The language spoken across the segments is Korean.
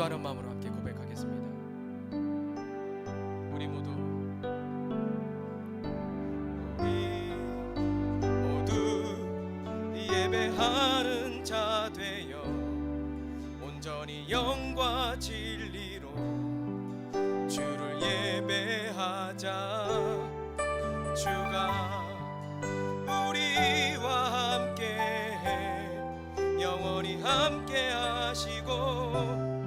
기도하는 마음으로 함께 고백하겠습니다. 우리 모두 예배하는 자 되어 온전히 영과 진리로 주를 예배하자. 주가 우리와 함께해 영원히 함께 하시고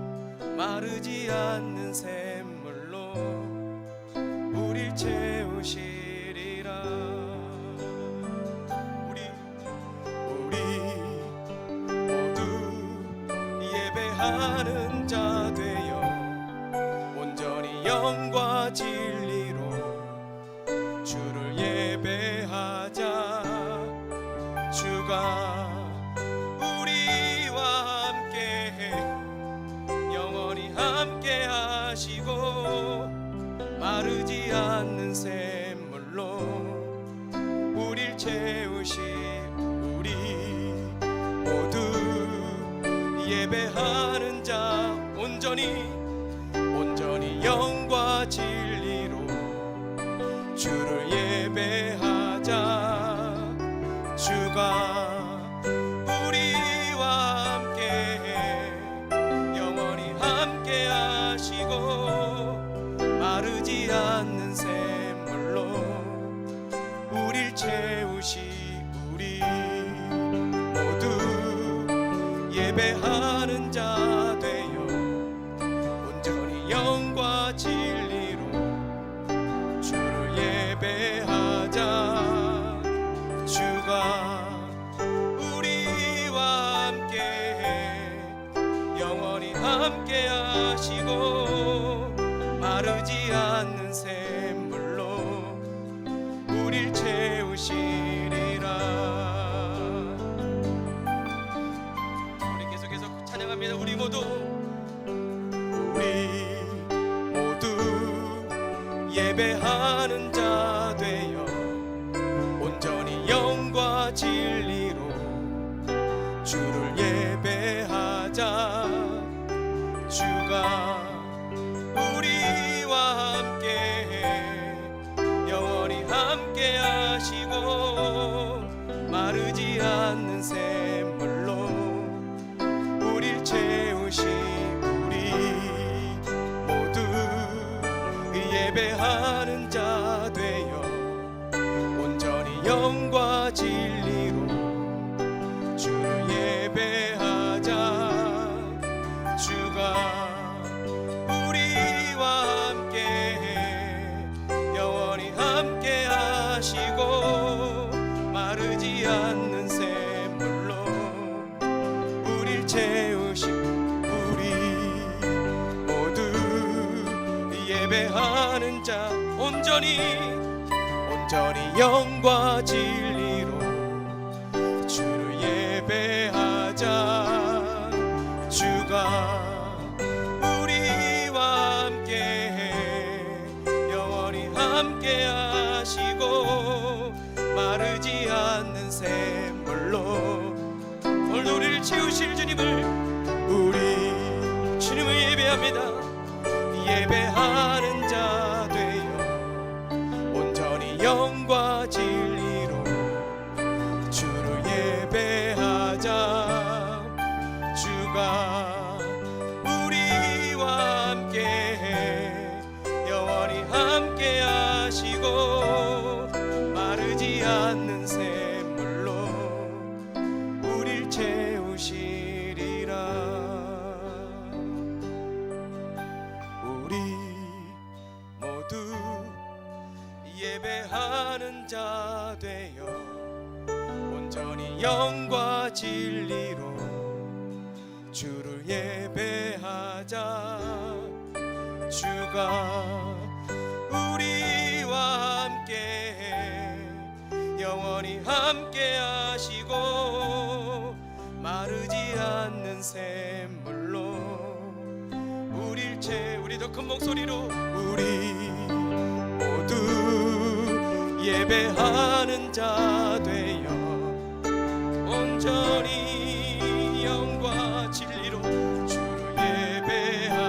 마르지 않는 샘물로 우릴 채우시리라. 예배하는 자 되어 온전히 영과 진리로 주를 예배하자. 주가 우리와 함께해 영원히 함께 하시고 마르지 않는 샘물로 우릴 채우시. 우리 모두 예배하는 자 온전히 영과 진리로 주를 예배하자. 주가 우리와 함께해 영원히 함께 하시고 마르지 않는 샘물로 우릴 채우시. 우리 모두 예배하는 자 되어 온전히 영과 진리로 주를 예배하자. 주가 우리와 함께해 영원히 함께 하시고 마르지 않는 샘물로 우릴 채우시리라. 우리 모두 예배하는 자 되어 온전히 영과 진리로 주를 예배하자. 주가 우리와 함께해 영원히 함께 하시고 마르지 않는 샘물로 우릴 채우시. 우리 모두 예배하는 자 되어 온전히 영과 진리로 주를 예배하자. 주가 우리와 함께해 영원히 함께 하시고 마르지 않는 샘물로 우릴 채우시. 우리 모두 예배하는 자 온전히 영과 진리로 주를 예배하자. 주가 우리와 함께해 영원히 함께 하시고 마르지 않는 샘물로 오늘도 우리를 채우실 주님을 우리 주님을 예배합니다. 예배하는 자 되어 온전히 영과 진리로 주를 예배하자. 주가 우리와 함께해 영원히 함께 하시고 마르지 않는 샘물로 우릴 채우시리라. 예배하는 자 되어 온전히 영과 진리로 주를 예배하자. 주가 우리와 함께해 영원히 함께 하시고 마르지 않는 샘물로 우릴 채. 우리 더 큰 목소리로 우리 모두 예배하는 자 되어 온전히 영과 진리로 주를 예배하자.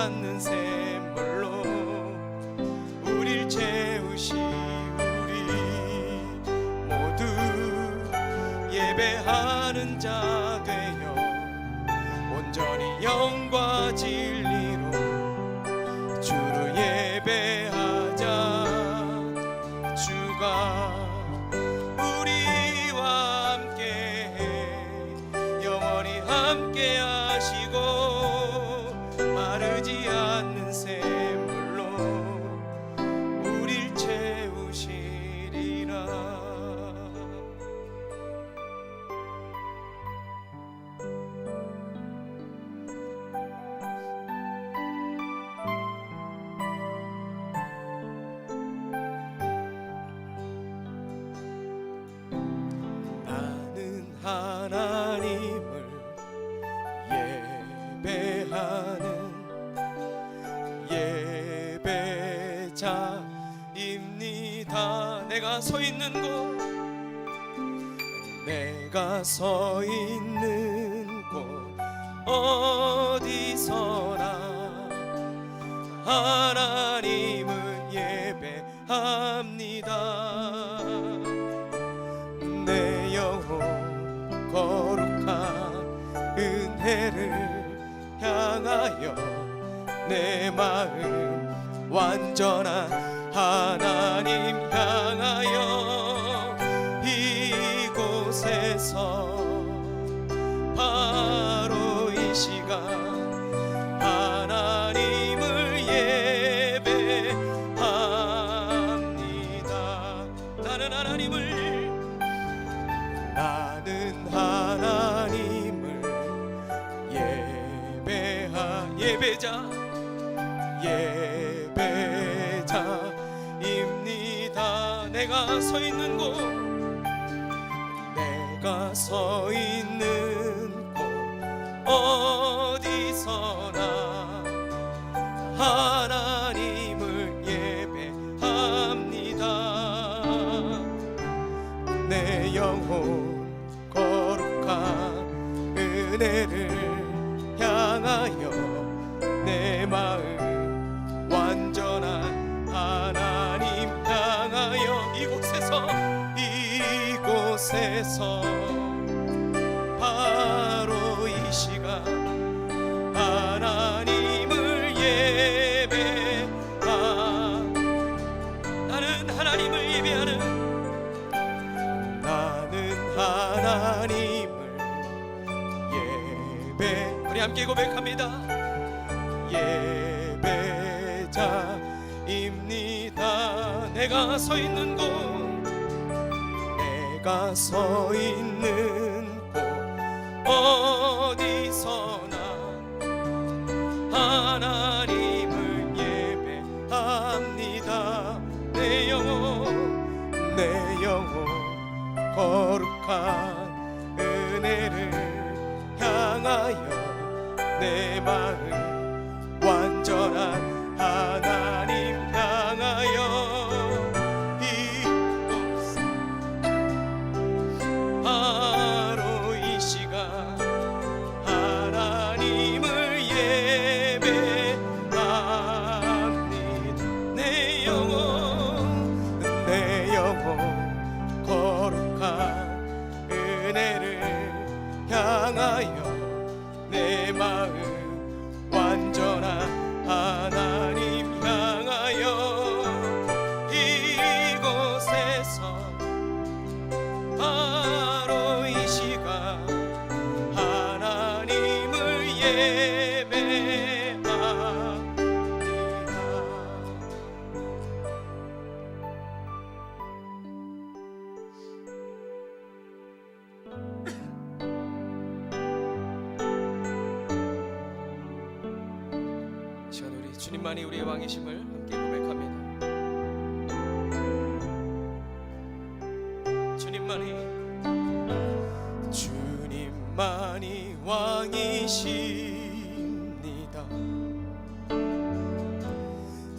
않는 샘물로 우릴 채우시 우리 모두 예배하는 자 되어 온전히 영과 진리로 주를 예배하자. 주가 우리와 함께해 영원히 함께 하시고 마르지 않는 샘물로 우릴 채우시리라. 나는 하나님을 예배하는 예배자입니다. 내가 서 있는 곳, 내가 서 있는 곳 어디서나 하나님을 예배합니다. 내 영혼 거룩한 은혜를 향하여 내 마음 완전한 하나님 향하여 이곳에서 바로 이 시간 하나님을 예배합니다. 나는 하나님을 예배자입니다. 내가 서 있는 곳, 내가 서 있는 곳 어디서나 하나님을 예배합니다. 내 영혼 거룩한 은혜를 향하여 내 마음 완전한 하나님 향하여 이곳에서 바로 이 시간 하나님을 나는 하나님을 예배하는 우리 함께 고백합니다. 예배자입니다. 내가 서 있는 곳, 내가 서 있는 곳 어디서나 하나님을 예배합니다. 내 영혼 거룩한 은혜를 향하여 내 마음 완전한 하나님 향하여 이곳 바로 이 시간 하나님을 예배합니다. 내 영혼 거룩한 은혜를 향하여 내 마음 완전한 하나님 향하여 이곳에서 바로 이 시간 하나님을 예배합니다. 시간 우리 주님만이 우리의 왕이심을 함께 고백합니다. 주님만이 왕이십니다.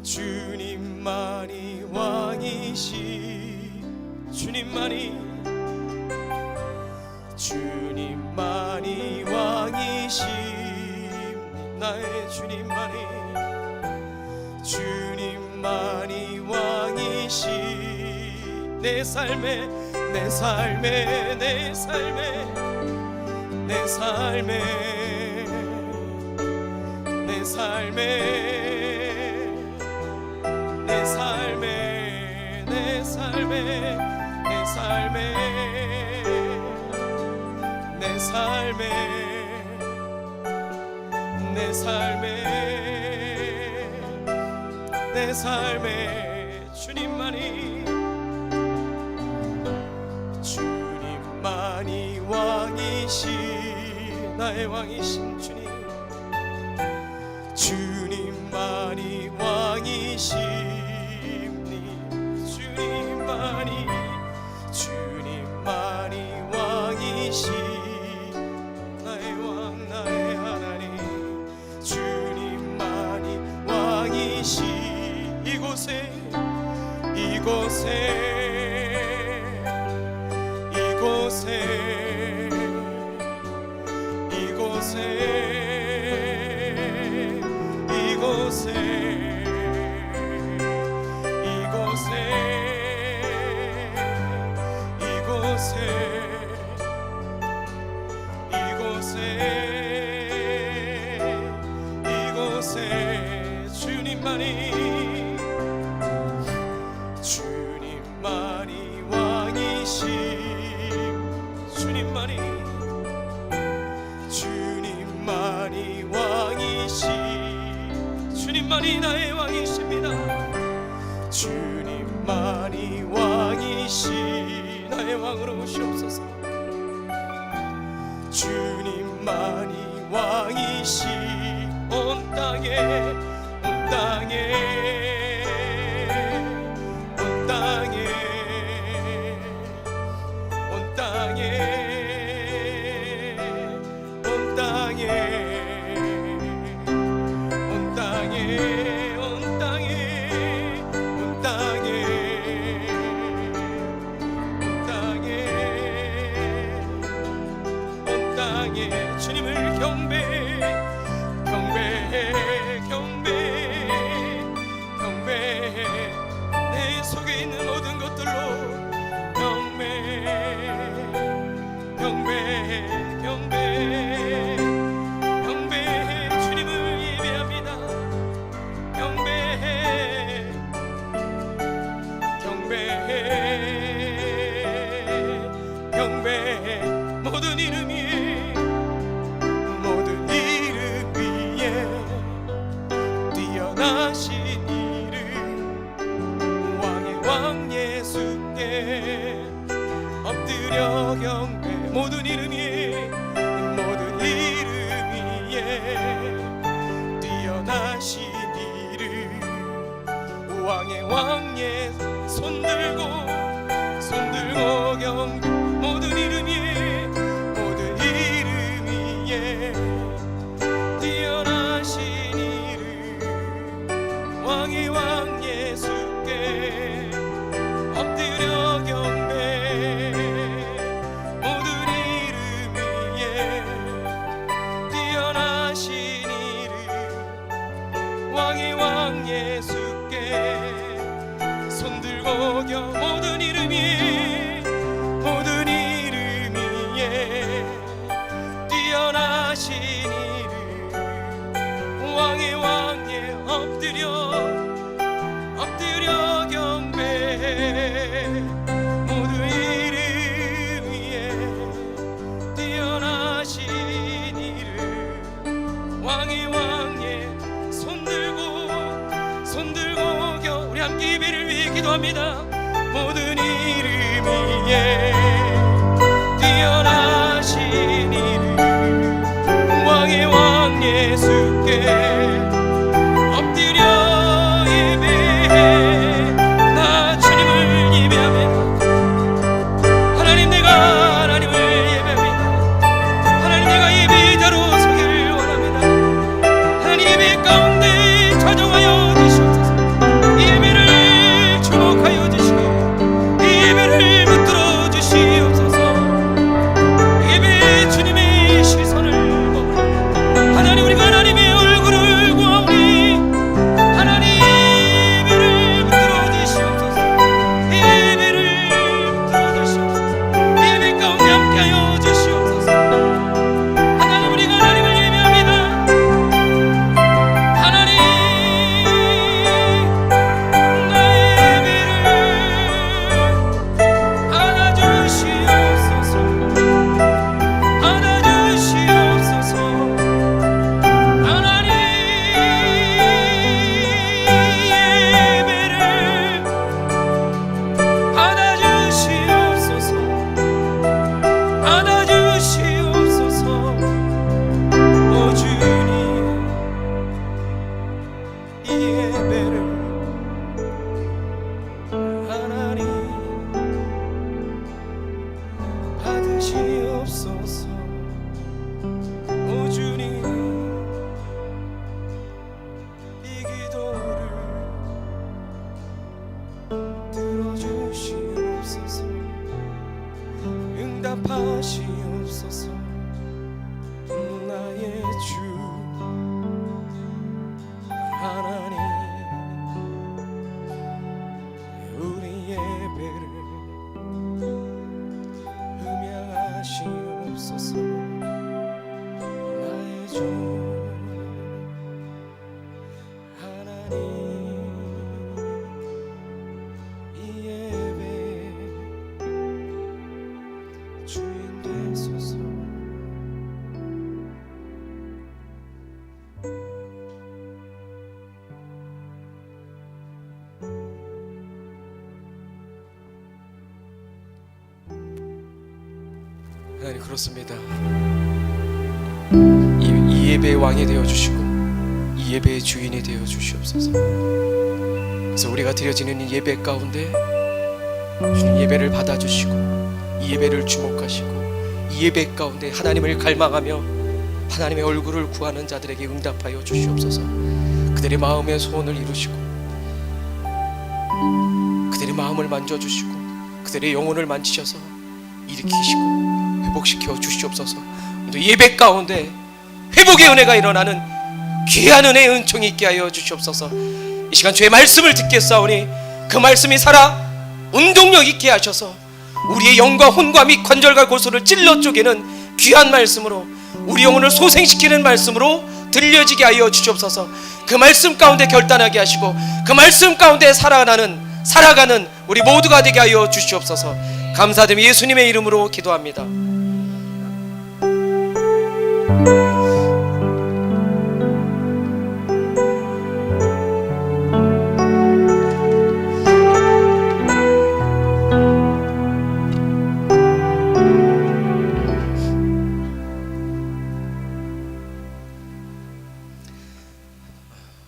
주님만이 왕이십니다. 나의 주님만이 주님만이 왕이시 내 삶에 내 삶에 내 삶에 내 삶에 내 삶에 내 삶에 내 삶에 내 삶에 내 삶에 내 삶에 내 삶에 주님만이 주님만이 왕이시 나의 왕이신 주님 주님만이 왕이시니 주님만이 왕이시 나의 왕 나의 하나님 주님만이 왕이시 이곳에 주님만이 왕이시 주님만이 왕이시 주님만이 나의 왕이십니다 주님만이 왕이시 나의 왕으로 오시옵소서 주님만이 왕이시 온 땅에 온 땅에 온 땅에 온 땅에 온 땅에 온 땅에 온 땅에 온 땅에 온 땅에 주님을 경배해 내 속에 있는 모든 것들로 경배해 주님을 예배합니다 경배해 모든 이름 위에 뛰어나신 이름 왕의 왕 예수께 엎드려 경배 모든 이름 위에 뛰어나신 이름 왕의 왕 예수 손들고 경배 모든 이름 위에 뛰어나신 이름 왕의 왕 예수께 엎드려 경배 모든 이름 위에 뛰어나신 이름 왕의 왕 예수께 손들고 모든 이름 위에 뛰어나신 이름 왕의 왕에 엎드려 경배해 모든 이름 위에 뛰어나신 이름 왕의 왕에 손들고 우리 함께 예배를 위해 기도합니다 모든 이름 위에 뛰어나신 이름 왕의 왕 예수께 엎드려 예배해 나 주님을 예배합니다 하나님 내가 하나님을 예배합니다 하나님 내가 예배자로 서기를 원합니다 하나님 예배 가운데 좌정하여 주시옵소서 예배를 주목하여 주시고 예배를 붙들어 주시옵소서 예배를 하나님 받으시옵소서. 오 주님, 이 기도를 들어주시옵소서. 응답하시옵소서. 나의 주 하나님, 우리 예배를 음양하시옵소서. 나의 주 하나님, 이 예배 주인 되소서. 하나님, 그렇습니다. 이 예배의 왕이 되어주시고 이 예배의 주인이 되어주시옵소서. 그래서 우리가 드려지는 이 예배 가운데 주님 예배를 받아주시고 이 예배를 주목하시고 이 예배 가운데 하나님을 갈망하며 하나님의 얼굴을 구하는 자들에게 응답하여 주시옵소서. 그들의 마음의 소원을 이루시고 그들의 마음을 만져주시고 그들의 영혼을 만지셔서 일으키시고 회복시켜 주시옵소서. 예배 가운데 회복의 은혜가 일어나는 귀한 은혜의 은총이 있게 하여 주시옵소서. 이 시간 주의 말씀을 듣겠사오니 그 말씀이 살아 운동력 있게 하셔서 우리의 영과 혼과 및 관절과 골소를 찔러 쪼개는 귀한 말씀으로 우리 영혼을 소생시키는 말씀으로 들려지게 하여 주시옵소서. 그 말씀 가운데 결단하게 하시고 그 말씀 가운데 살아가는 우리 모두가 되게 하여 주시옵소서. 감사드리며 예수님의 이름으로 기도합니다.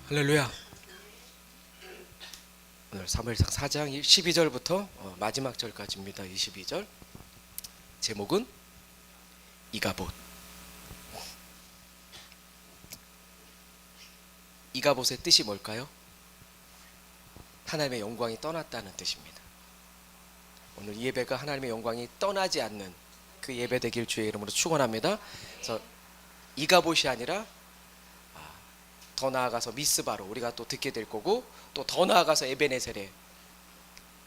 할렐루야. 오늘 사무엘상 4장 12절부터 마지막 절까지입니다. 22절. 제목은 이가봇. 이가봇의 뜻이 뭘까요? 하나님의 영광이 떠났다는 뜻입니다. 오늘 이 예배가 하나님의 영광이 떠나지 않는 그 예배 되길 주의 이름으로 축원합니다. 그래서 이가봇이 아니라 더 나아가서 미스바로 우리가 또 듣게 될 거고, 또 더 나아가서 에베네셀의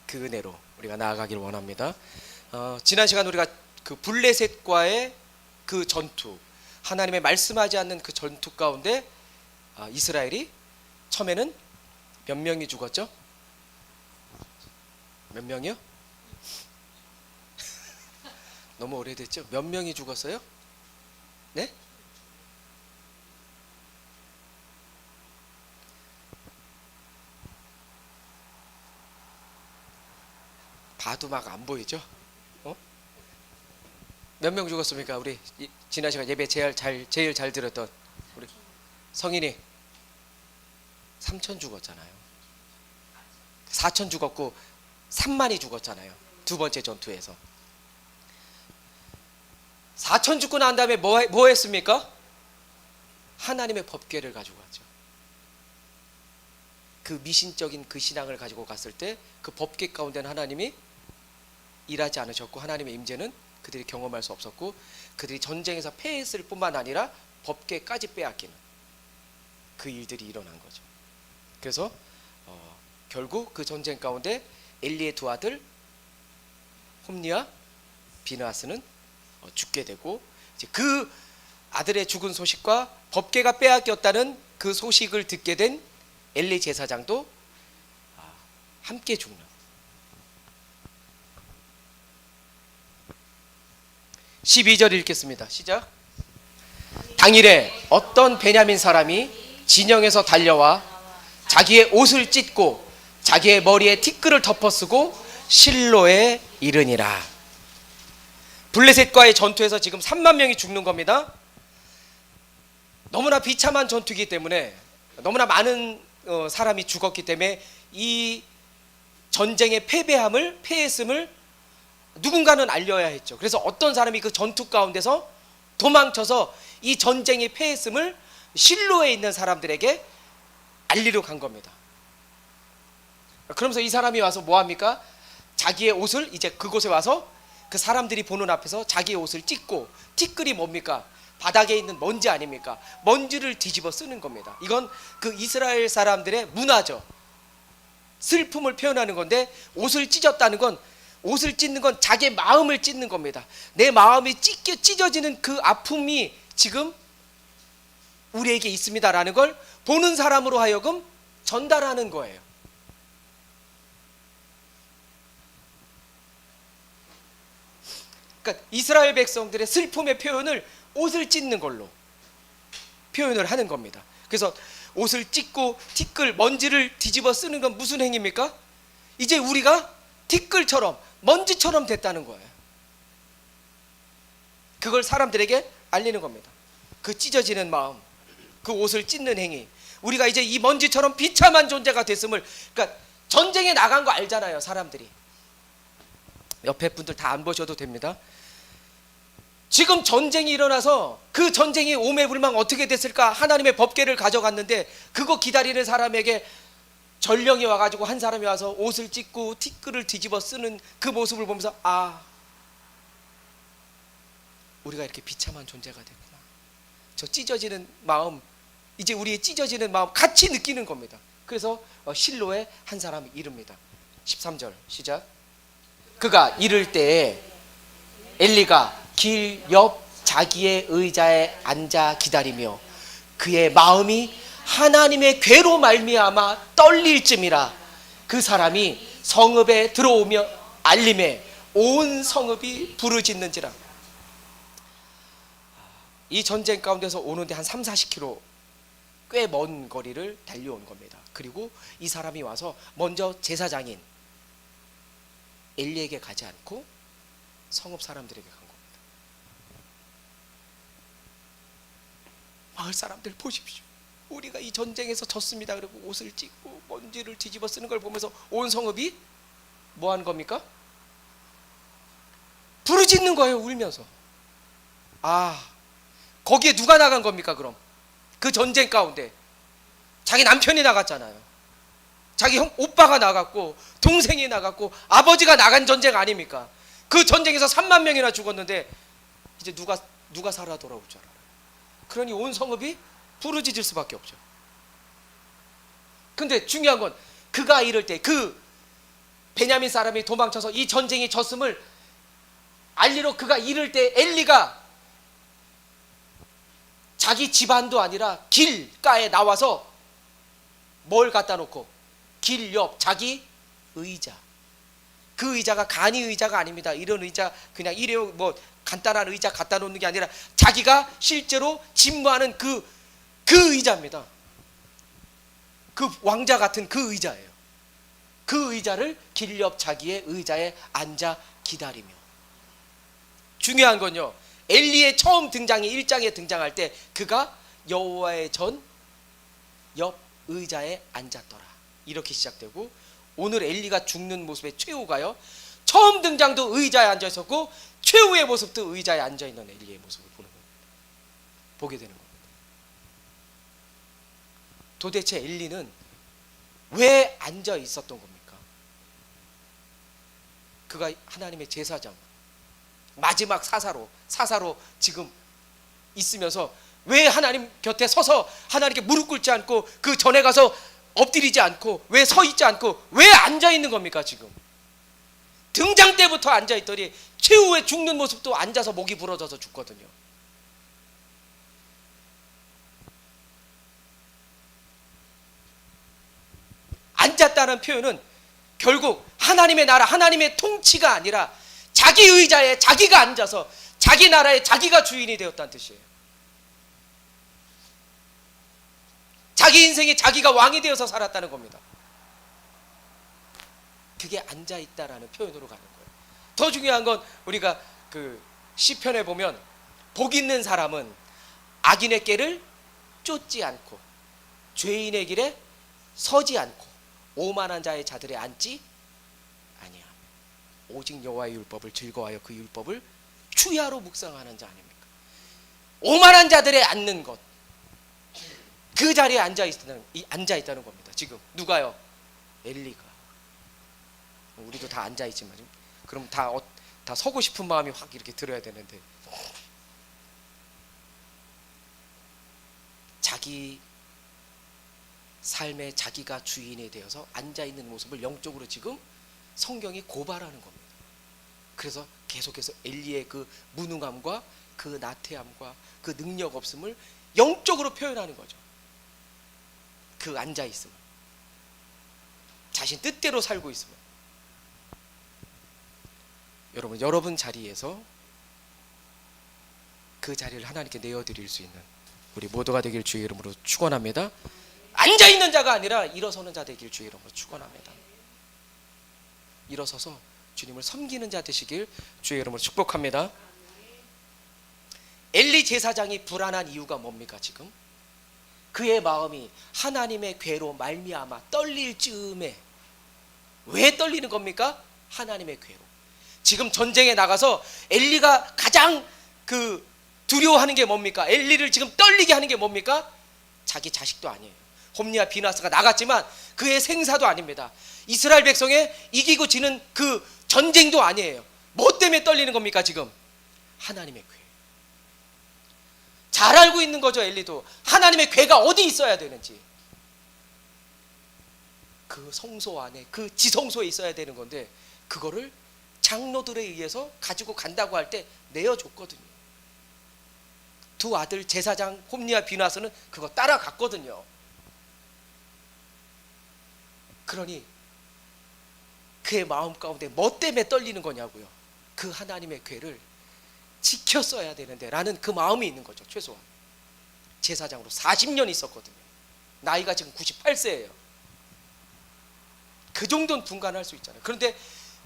그 은혜로 우리가 나아가길 원합니다. 지난 시간 우리가 그 블레셋과의 그 전투, 하나님의 말씀하지 않는 그 전투 가운데 이스라엘이 처음에는 몇 명이 죽었죠? 몇 명이요? 너무 오래됐죠? 몇 명이 죽었어요? 네? 봐도 막 안 보이죠? 몇 명 죽었습니까? 우리 지난 시간 예배 제일 잘 들었던 우리 성인이 3천 죽었잖아요. 4천 죽었고 3만이 죽었잖아요. 두 번째 전투에서 4천 죽고 난 다음에 뭐 했습니까? 하나님의 법궤를 가지고 갔죠. 그 미신적인 그 신앙을 가지고 갔을 때 그 법궤 가운데는 하나님이 일하지 않으셨고, 하나님의 임재는 그들이 경험할 수 없었고, 그들이 전쟁에서 패했을 뿐만 아니라 법궤까지 빼앗기는 그 일들이 일어난 거죠. 그래서 결국 그 전쟁 가운데 엘리의 두 아들 홈니와 비느하스는 죽게 되고, 이제 그 아들의 죽은 소식과 법궤가 빼앗겼다는 그 소식을 듣게 된 엘리 제사장도 함께 죽는. 12절 읽겠습니다. 시작. 당일에 어떤 베냐민 사람이 진영에서 달려와 자기의 옷을 찢고 자기의 머리에 티끌을 덮어쓰고 실로에 이르니라. 블레셋과의 전투에서 지금 3만 명이 죽는 겁니다. 너무나 비참한 전투이기 때문에, 너무나 많은 사람이 죽었기 때문에 이 전쟁의 패했음을 누군가는 알려야 했죠. 그래서 어떤 사람이 그 전투 가운데서 도망쳐서 이 전쟁의 패했음을 실로에 있는 사람들에게 알리러 간 겁니다. 그러면서 이 사람이 와서 뭐 합니까? 자기의 옷을 이제 그곳에 와서 그 사람들이 보는 앞에서 자기의 옷을 찢고, 티끌이 뭡니까? 바닥에 있는 먼지 아닙니까? 먼지를 뒤집어 쓰는 겁니다. 이건 그 이스라엘 사람들의 문화죠. 슬픔을 표현하는 건데, 옷을 찢었다는 건, 옷을 찢는 건 자기의 마음을 찢는 겁니다. 내 마음이 찢어지는 그 아픔이 지금 우리에게 있습니다라는 걸 보는 사람으로 하여금 전달하는 거예요. 그러니까 이스라엘 백성들의 슬픔의 표현을 옷을 찢는 걸로 표현을 하는 겁니다. 그래서 옷을 찢고 티끌, 먼지를 뒤집어 쓰는 건 무슨 행위입니까? 이제 우리가 티끌처럼, 먼지처럼 됐다는 거예요. 그걸 사람들에게 알리는 겁니다. 그 찢어지는 마음, 그 옷을 찢는 행위, 우리가 이제 이 먼지처럼 비참한 존재가 됐음을. 그러니까 전쟁에 나간 거 알잖아요, 사람들이. 옆에 분들 다 안 보셔도 됩니다. 지금 전쟁이 일어나서 그 전쟁이 오매불망 어떻게 됐을까? 하나님의 법궤를 가져갔는데 그거 기다리는 사람에게 전령이 와가지고 한 사람이 와서 옷을 찢고 티끌을 뒤집어 쓰는 그 모습을 보면서, 아, 우리가 이렇게 비참한 존재가 됐구나. 저 찢어지는 마음, 이제 우리의 찢어지는 마음 같이 느끼는 겁니다. 그래서 실로에 한 사람이 이릅니다. 13절 시작. 그가 이를 때에 엘리가 길 옆 자기의 의자에 앉아 기다리며 그의 마음이 하나님의 괴로 말미암아 떨릴 쯤이라 그 사람이 성읍에 들어오며 알림에 온 성읍이 부르짖는지라. 이 전쟁 가운데서 오는데 한 30-40km 꽤 먼 거리를 달려온 겁니다. 그리고 이 사람이 와서 먼저 제사장인 엘리에게 가지 않고 성읍 사람들에게 간 겁니다. 마을 사람들 보십시오. 우리가 이 전쟁에서 졌습니다. 그리고 옷을 찢고 먼지를 뒤집어 쓰는 걸 보면서 온 성읍이 뭐 하는 겁니까? 부르짖는 거예요, 울면서. 아, 거기에 누가 나간 겁니까? 그럼 그 전쟁 가운데 자기 남편이 나갔잖아요. 자기 오빠가 나갔고 동생이 나갔고 아버지가 나간 전쟁 아닙니까? 그 전쟁에서 3만 명이나 죽었는데 이제 누가 살아 돌아올 줄 알아요. 그러니 온 성읍이 부르짖을 수밖에 없죠. 근데 중요한 건 그가 이럴 때, 그 베냐민 사람이 도망쳐서 이 전쟁이 졌음을 알리러 그가 이를 때 엘리가 자기 집안도 아니라 길가에 나와서 뭘 갖다 놓고, 길 옆 자기 의자, 그 의자가 간이 의자가 아닙니다. 이런 의자 그냥 일회용 뭐 간단한 의자 갖다 놓는 게 아니라 자기가 실제로 집무하는 그 의자입니다. 그 왕자 같은 그 의자예요. 그 의자를 길 옆 자기의 의자에 앉아 기다리며. 중요한 건요, 엘리의 처음 등장이 1장에 등장할 때 그가 여호와의 전 옆 의자에 앉았더라, 이렇게 시작되고, 오늘 엘리가 죽는 모습의 최후가요, 처음 등장도 의자에 앉아 있었고 최후의 모습도 의자에 앉아 있는 엘리의 모습을 보게 되는 겁니다. 도대체 엘리는 왜 앉아 있었던 겁니까? 그가 하나님의 제사장, 마지막 사사로 지금 있으면서 왜 하나님 곁에 서서 하나님께 무릎 꿇지 않고 그 전에 가서 엎드리지 않고 왜 서 있지 않고 왜 앉아 있는 겁니까? 지금 등장 때부터 앉아 있더니 최후의 죽는 모습도 앉아서 목이 부러져서 죽거든요. 앉았다는 표현은 결국 하나님의 나라, 하나님의 통치가 아니라 자기 의자에 자기가 앉아서 자기 나라에 자기가 주인이 되었다는 뜻이에요. 자기 인생에 자기가 왕이 되어서 살았다는 겁니다. 그게 앉아있다라는 표현으로 가는 거예요. 더 중요한 건 우리가 그 시편에 보면 복 있는 사람은 악인의 길을 쫓지 않고 죄인의 길에 서지 않고 오만한 자의 자들에 앉지 아니하며 오직 여호와의 율법을 즐거워하여 그 율법을 주야로 묵상하는 자 아닙니까? 오만한 자들에 앉는 것, 그 자리에 앉아 있다는 겁니다. 지금 누가요? 엘리가. 우리도 다 앉아 있지만 그럼 다 서고 싶은 마음이 확 이렇게 들어야 되는데, 자기 삶에 자기가 주인이 되어서 앉아 있는 모습을 영적으로 지금 성경이 고발하는 겁니다. 그래서 계속해서 엘리의 그 무능함과 그 나태함과 그 능력 없음을 영적으로 표현하는 거죠. 그 앉아 있음을, 자신 뜻대로 살고 있음을. 여러분 자리에서 그 자리를 하나님께 내어드릴 수 있는 우리 모두가 되길 주의 이름으로 축원합니다. 앉아 있는 자가 아니라 일어서는 자 되길 주의 이름으로 축원합니다. 일어서서 주님을 섬기는 자 되시길 주의 이름으로 축복합니다. 엘리 제사장이 불안한 이유가 뭡니까? 지금 그의 마음이 하나님의 괴로 말미암아 떨릴 즈음에, 왜 떨리는 겁니까? 하나님의 괴로. 지금 전쟁에 나가서 엘리가 가장 두려워하는 게 뭡니까? 엘리를 지금 떨리게 하는 게 뭡니까? 자기 자식도 아니에요. 홈리와 비나스가 나갔지만 그의 생사도 아닙니다. 이스라엘 백성의 이기고 지는 그 전쟁도 아니에요. 뭐 때문에 떨리는 겁니까? 지금 하나님의 괴. 잘 알고 있는 거죠. 엘리도 하나님의 괴가 어디 있어야 되는지, 그 성소 안에, 그 지성소에 있어야 되는 건데, 그거를 장로들에 의해서 가지고 간다고 할 때 내어줬거든요. 두 아들 제사장 홈리와 비나스는 그거 따라갔거든요. 그러니 그의 마음 가운데 뭐 때문에 떨리는 거냐고요. 그 하나님의 괴를 지켰어야 되는데 라는 그 마음이 있는 거죠. 최소한 제사장으로 40년 있었거든요. 나이가 지금 98세예요. 그 정도는 분간할 수 있잖아요. 그런데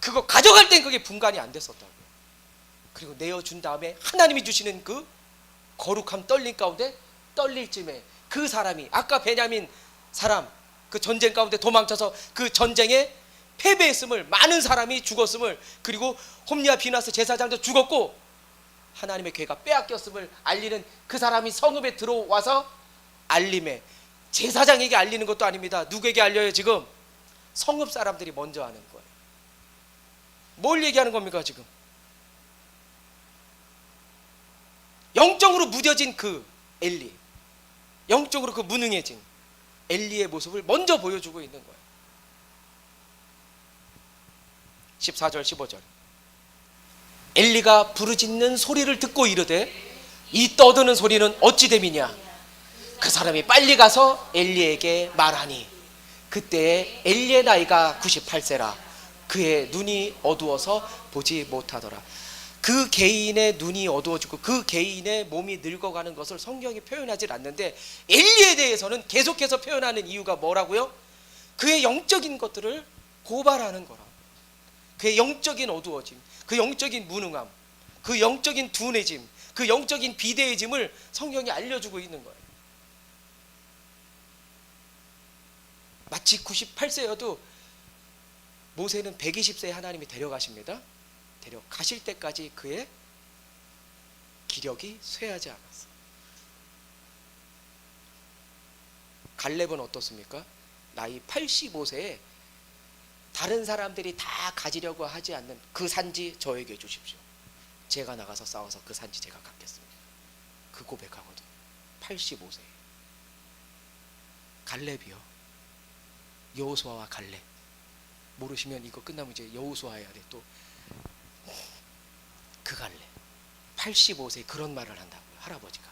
그거 가져갈 땐 그게 분간이 안 됐었다고요. 그리고 내어준 다음에 하나님이 주시는 그 거룩함 떨림 가운데 떨릴 쯤에 그 사람이, 아까 베냐민 사람 그 전쟁 가운데 도망쳐서 그 전쟁에 패배했음을, 많은 사람이 죽었음을, 그리고 홈리와 비나스 제사장도 죽었고 하나님의 괴가 빼앗겼음을 알리는 그 사람이 성읍에 들어와서 알림에, 제사장에게 알리는 것도 아닙니다. 누구에게 알려요? 지금 성읍 사람들이 먼저 아는 거예요. 뭘 얘기하는 겁니까? 지금 영적으로 무뎌진 그 엘리, 영적으로 그 무능해진 엘리의 모습을 먼저 보여주고 있는 거예요. 14절 15절 엘리가 부르짖는 소리를 듣고 이르되 이 떠드는 소리는 어찌 됨이냐. 그 사람이 빨리 가서 엘리에게 말하니 그때 엘리의 나이가 98세라 그의 눈이 어두워서 보지 못하더라. 그 개인의 눈이 어두워지고 그 개인의 몸이 늙어가는 것을 성경이 표현하지 않는데 엘리에 대해서는 계속해서 표현하는 이유가 뭐라고요? 그의 영적인 것들을 고발하는 거라. 그의 영적인 어두워짐, 그 영적인 무능함, 그 영적인 둔해짐, 그 영적인 비대해짐을 성경이 알려주고 있는 거예요. 마치 98세여도 모세는 120세에 하나님이 데려가십니다. 데려가실 때까지 그의 기력이 쇠하지 않았어요. 갈렙은 어떻습니까? 나이 85세에 다른 사람들이 다 가지려고 하지 않는 그 산지 저에게 주십시오. 제가 나가서 싸워서 그 산지 제가 갖겠습니다. 그 고백하거든요. 85세. 갈렙이요. 여호수아와 갈렙. 모르시면 이거 끝나면 이제 여호수아 해야 돼. 또 그 갈렙 85세 그런 말을 한다고요. 할아버지가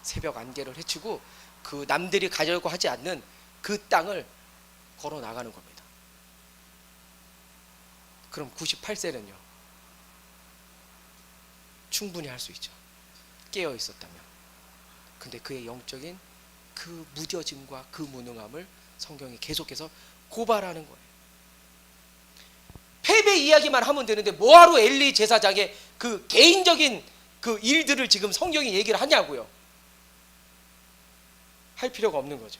새벽 안개를 헤치고 그 남들이 가려고 하지 않는 그 땅을 걸어 나가는 겁니다. 그럼 98세는요 충분히 할 수 있죠. 깨어 있었다면. 근데 그의 영적인 그 무뎌짐과 그 무능함을 성경이 계속해서 고발하는 거예요. 패배 이야기만 하면 되는데 뭐하러 엘리 제사장의 그 개인적인 그 일들을 지금 성경이 얘기를 하냐고요. 할 필요가 없는 거죠.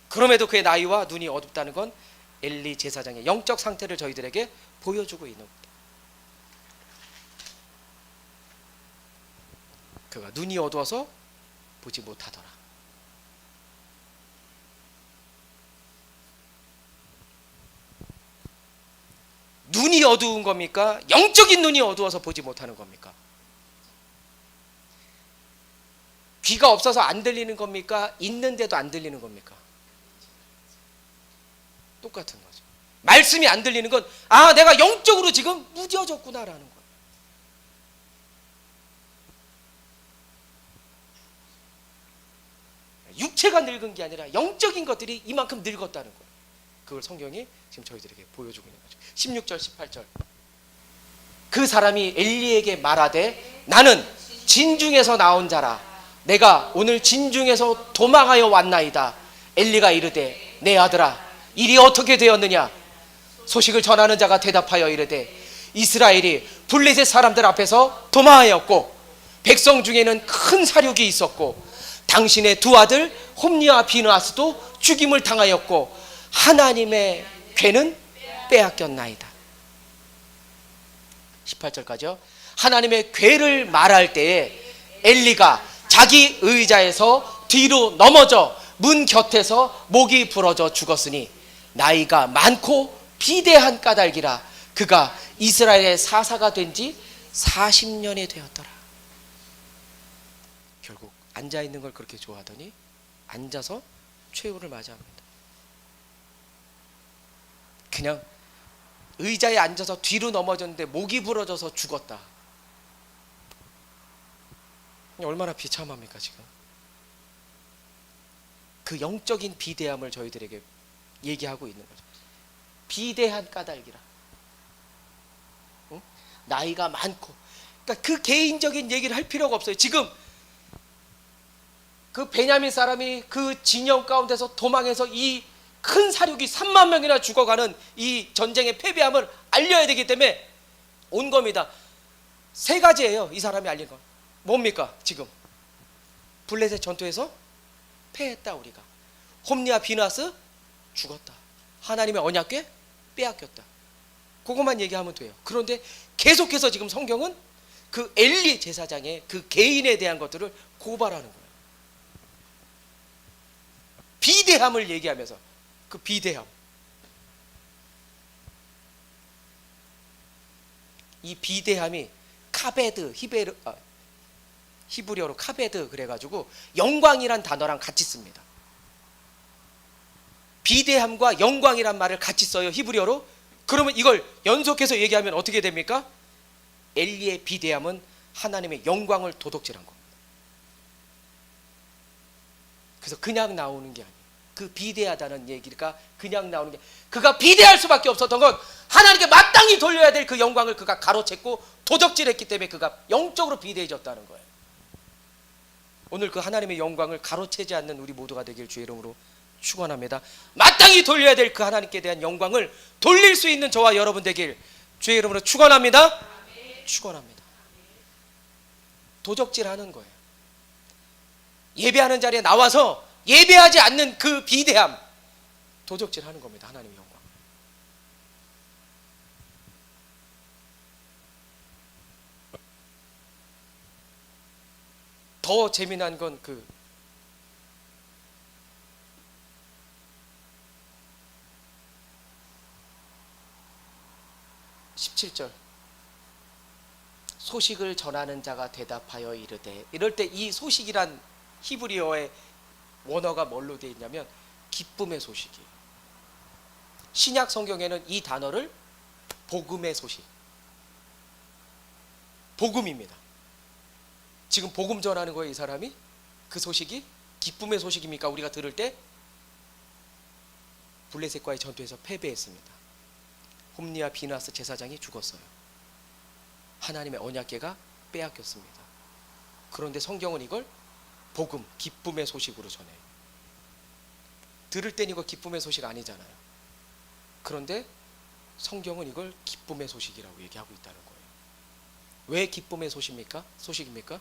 그럼에도 그의 나이와 눈이 어둡다는 건 엘리 제사장의 영적 상태를 저희들에게 보여주고 있는 겁니다. 그가 눈이 어두워서 보지 못하더라. 눈이 어두운 겁니까? 영적인 눈이 어두워서 보지 못하는 겁니까? 귀가 없어서 안 들리는 겁니까? 있는데도 안 들리는 겁니까? 똑같은 거죠. 말씀이 안 들리는 건 내가 영적으로 지금 무뎌졌구나라는 거예요. 육체가 늙은 게 아니라 영적인 것들이 이만큼 늙었다는 거예요. 그걸 성경이 지금 저희들에게 보여주고 있는 거죠. 16절 18절 그 사람이 엘리에게 말하되 나는 진중에서 나온 자라 내가 오늘 진중에서 도망하여 왔나이다. 엘리가 이르되 내 아들아 일이 어떻게 되었느냐. 소식을 전하는 자가 대답하여 이르되 이스라엘이 블레셋 사람들 앞에서 도망하였고 백성 중에는 큰 사륙이 있었고 당신의 두 아들 홈니와 비느하스도 죽임을 당하였고 하나님의 괴는 빼앗겼나이다. 18절까지요. 하나님의 괴를 말할 때에 엘리가 자기 의자에서 뒤로 넘어져 문 곁에서 목이 부러져 죽었으니 나이가 많고 비대한 까닭이라 그가 이스라엘의 사사가 된 지 40년이 되었더라. 결국 앉아있는 걸 그렇게 좋아하더니 앉아서 최후를 맞이합니다. 그냥 의자에 앉아서 뒤로 넘어졌는데 목이 부러져서 죽었다. 얼마나 비참합니까 지금. 그 영적인 비대함을 저희들에게 얘기하고 있는 거죠. 비대한 까닭이라. 응? 나이가 많고. 그러니까 그 개인적인 얘기를 할 필요가 없어요. 지금 그 베냐민 사람이 그 진영 가운데서 도망해서 이 큰 사륙이 3만 명이나 죽어가는 이 전쟁의 패배함을 알려야 되기 때문에 온 겁니다. 세 가지예요. 이 사람이 알린 건. 뭡니까? 지금 블레셋 전투에서 패했다 우리가. 홈니와 비느하스 죽었다. 하나님의 언약궤 빼앗겼다. 그것만 얘기하면 돼요. 그런데 계속해서 지금 성경은 그 엘리 제사장의 그 개인에 대한 것들을 고발하는 거예요. 비대함을 얘기하면서 그 비대함. 이 비대함이 카베드 히브리어로 카베드 그래가지고 영광이란 단어랑 같이 씁니다. 비대함과 영광이란 말을 같이 써요 히브리어로. 그러면 이걸 연속해서 얘기하면 어떻게 됩니까? 엘리의 비대함은 하나님의 영광을 도둑질한 겁니다. 그래서 그냥 나오는 게 아니에요. 그 비대하다는 얘기가 그냥 나오는 게, 그가 비대할 수밖에 없었던 건 하나님께 마땅히 돌려야 될 그 영광을 그가 가로챘고 도적질했기 때문에 그가 영적으로 비대해졌다는 거예요. 오늘 그 하나님의 영광을 가로채지 않는 우리 모두가 되길 주의 이름으로 축원합니다. 마땅히 돌려야 될 그 하나님께 대한 영광을 돌릴 수 있는 저와 여러분 되길 주의 이름으로 축원합니다. 축원합니다. 도적질하는 거예요. 예배하는 자리에 나와서 예배하지 않는 그 비대함, 도적질하는 겁니다. 하나님의 영광. 더 재미난 건 그 17절 소식을 전하는 자가 대답하여 이르되, 이럴 때 이 소식이란 히브리어의 원어가 뭘로 되어 있냐면 기쁨의 소식이에요. 신약 성경에는 이 단어를 복음의 소식, 복음입니다. 지금 복음 전하는 거예요 이 사람이. 그 소식이 기쁨의 소식입니까? 우리가 들을 때 블레셋과의 전투에서 패배했습니다. 홈니와 비느하스 제사장이 죽었어요. 하나님의 언약궤가 빼앗겼습니다. 그런데 성경은 이걸 복음, 기쁨의 소식으로 전해요. 들을 땐 이거 기쁨의 소식 아니잖아요. 그런데 성경은 이걸 기쁨의 소식이라고 얘기하고 있다는 거예요. 왜 기쁨의 소식입니까?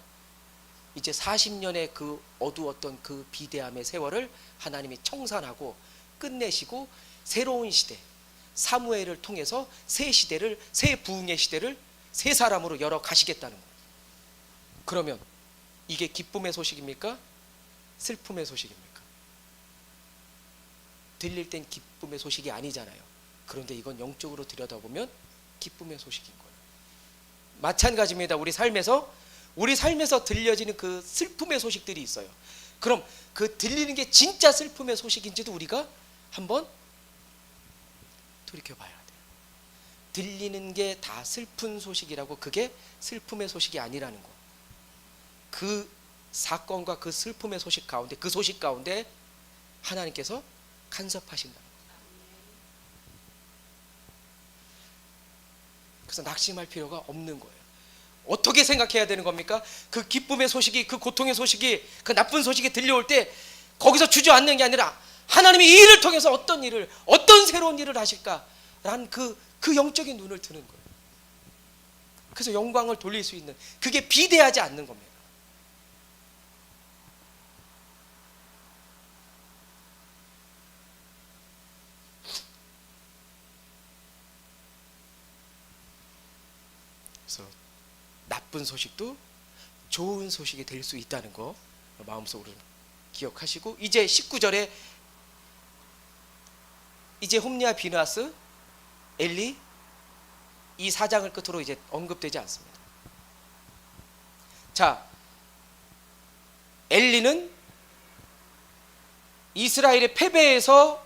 이제 40년의 그 어두웠던 그 비대함의 세월을 하나님이 청산하고 끝내시고 새로운 시대 사무엘을 통해서 새 시대를, 새 부흥의 시대를 새 사람으로 열어 가시겠다는 거예요. 그러면 이게 기쁨의 소식입니까? 슬픔의 소식입니까? 들릴 땐 기쁨의 소식이 아니잖아요. 그런데 이건 영적으로 들여다보면 기쁨의 소식인 거예요. 마찬가지입니다. 우리 삶에서 들려지는 그 슬픔의 소식들이 있어요. 그럼 그 들리는 게 진짜 슬픔의 소식인지도 우리가 한번 돌이켜 봐야 돼요. 들리는 게 다 슬픈 소식이라고 그게 슬픔의 소식이 아니라는 거. 그 사건과 그 슬픔의 소식 가운데, 그 소식 가운데 하나님께서 간섭하신다는 거. 그래서 낙심할 필요가 없는 거예요. 어떻게 생각해야 되는 겁니까? 그 기쁨의 소식이, 그 고통의 소식이, 그 나쁜 소식이 들려올 때 거기서 주저앉는 게 아니라 하나님이 이 일을 통해서 어떤 일을, 어떤 새로운 일을 하실까라는 그 영적인 눈을 뜨는 거예요. 그래서 영광을 돌릴 수 있는, 그게 비대하지 않는 겁니다. 그래서 나쁜 소식도 좋은 소식이 될 수 있다는 거 마음속으로 기억하시고, 이제 19절에 이제 홈리와 비느하스, 엘리 이 4장을 끝으로 이제 언급되지 않습니다. 자, 엘리는 이스라엘의 패배에서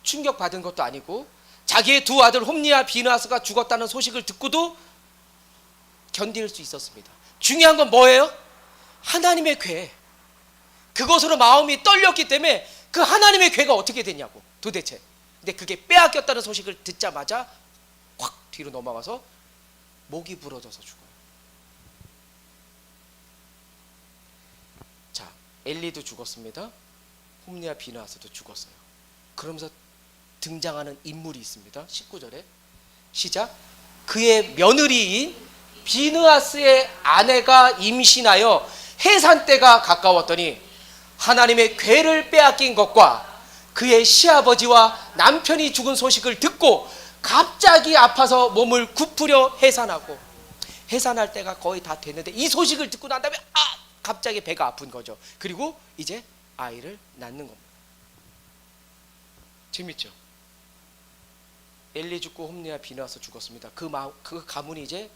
충격받은 것도 아니고 자기의 두 아들 홈리와 비느하스가 죽었다는 소식을 듣고도 견딜 수 있었습니다. 중요한 건 뭐예요? 하나님의 괴. 그것으로 마음이 떨렸기 때문에 그 하나님의 괴가 어떻게 됐냐고 도대체. 근데 그게 빼앗겼다는 소식을 듣자마자 확 뒤로 넘어가서 목이 부러져서 죽어요. 자, 엘리도 죽었습니다. 홈리와 비느하스도 죽었어요. 그러면서 등장하는 인물이 있습니다. 19절에 시작. 그의 며느리인 비느하스의 아내가 임신하여 해산 때가 가까웠더니 하나님의 괴를 빼앗긴 것과 그의 시아버지와 남편이 죽은 소식을 듣고 갑자기 아파서 몸을 굽으려 해산하고, 해산할 때가 거의 다 됐는데 이 소식을 듣고 난 다음에 갑자기 배가 아픈 거죠. 그리고 이제 아이를 낳는 겁니다. 재밌죠? 엘리 죽고 홈리와 비느하스 죽었습니다. 그 가문이 이제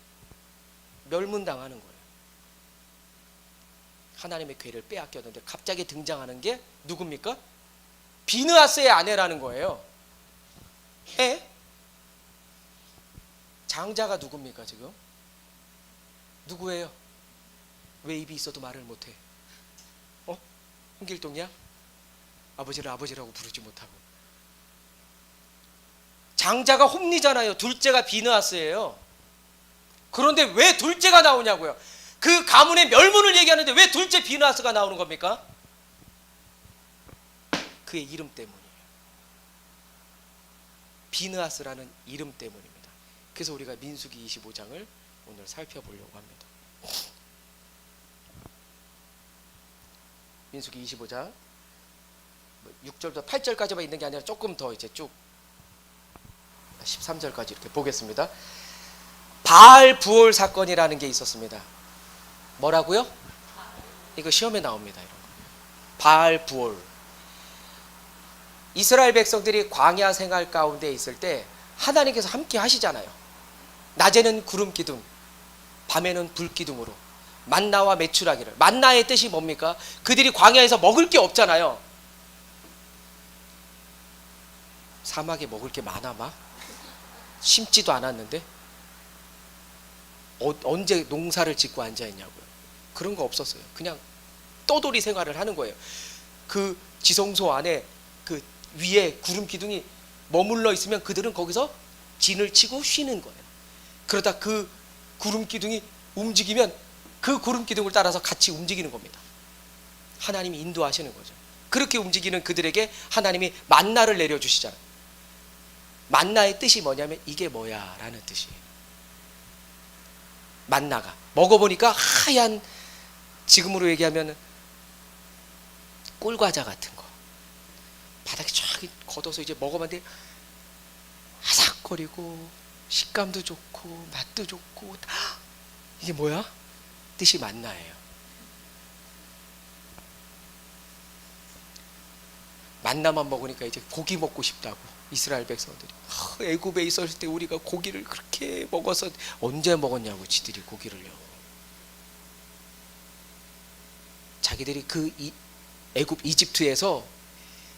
멸문당하는 거예요. 하나님의 괴를 빼앗겼는데 갑자기 등장하는 게 누굽니까? 비느하스의 아내라는 거예요. 에? 장자가 누굽니까 지금? 누구예요? 왜 입이 있어도 말을 못해? 홍길동이야? 아버지를 아버지라고 부르지 못하고. 장자가 홈리잖아요. 둘째가 비느하스예요. 그런데 왜 둘째가 나오냐고요? 그 가문의 멸문을 얘기하는데 왜 둘째 비느하스가 나오는 겁니까? 그의 이름 때문이에요. 비느하스라는 이름 때문입니다. 그래서 우리가 민수기 25장을 오늘 살펴보려고 합니다. 민수기 25장 6절부터 8절까지만 있는 게 아니라 조금 더 이제 쭉 13절까지 이렇게 보겠습니다. 바알 부올 사건이라는 게 있었습니다. 뭐라고요? 이거 시험에 나옵니다. 이런 거. 바알 부올. 이스라엘 백성들이 광야 생활 가운데 있을 때 하나님께서 함께 하시잖아요. 낮에는 구름 기둥, 밤에는 불 기둥으로 만나와 메추라기를. 만나의 뜻이 뭡니까? 그들이 광야에서 먹을 게 없잖아요. 사막에 먹을 게 많아 막? 심지도 않았는데 언제 농사를 짓고 앉아있냐고요. 그런 거 없었어요. 그냥 떠돌이 생활을 하는 거예요. 그 지성소 안에 그 위에 구름 기둥이 머물러 있으면 그들은 거기서 진을 치고 쉬는 거예요. 그러다 그 구름 기둥이 움직이면 그 구름 기둥을 따라서 같이 움직이는 겁니다. 하나님이 인도하시는 거죠. 그렇게 움직이는 그들에게 하나님이 만나를 내려주시잖아요. 만나의 뜻이 뭐냐면 이게 뭐야 라는 뜻이에요. 만나가 먹어보니까 하얀, 지금으로 얘기하면 꿀과자 같은 거, 바닥에 쫙 걷어서 이제 먹어봤는데 아삭거리고 식감도 좋고 맛도 좋고 이게 뭐야? 뜻이 만나예요. 만나만 먹으니까 이제 고기 먹고 싶다고 이스라엘 백성들이. 애굽에 있었을 때 우리가 고기를 그렇게 먹어서 언제 먹었냐고 지들이 고기를요. 자기들이 그 애굽 이집트에서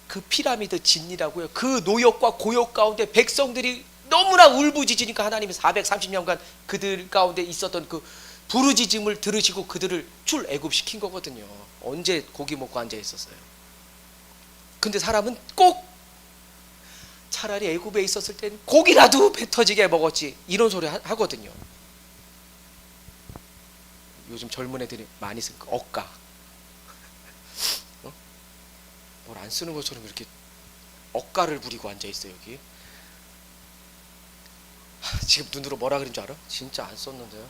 그 피라미드 진이라고요. 그 노역과 고역 가운데 백성들이 너무나 울부짖으니까 하나님이 430년간 그들 가운데 있었던 그 부르짖음을 들으시고 그들을 출애굽시킨 거거든요. 언제 고기 먹고 앉아 있었어요. 근데 사람은 꼭 차라리 애굽에 있었을 땐 고기라도 배 터지게 먹었지 이런 소리 하거든요. 요즘 젊은 애들이 많이 쓰는 억가. 뭘 안 쓰는 것처럼 이렇게 억가를 부리고 앉아 있어요 여기. 지금 눈으로 뭐라 그린 줄 알아? 진짜 안 썼는데요.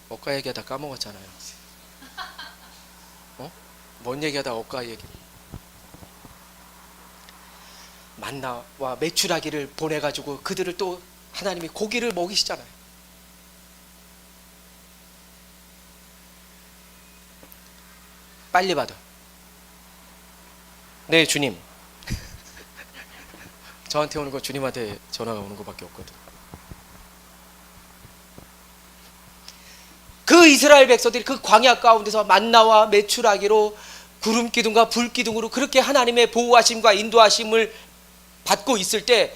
억가 얘기하다 까먹었잖아요. 뭔 얘기하다 억가 얘기. 만나와 메추라기를 보내가지고 그들을 또 하나님이 고기를 먹이시잖아요. 빨리 받아. 네 주님. 저한테 오는 거 주님한테 전화가 오는 것밖에 없거든. 그 이스라엘 백성들이 그 광야 가운데서 만나와 메추라기로 구름 기둥과 불 기둥으로 그렇게 하나님의 보호하심과 인도하심을 받고 있을 때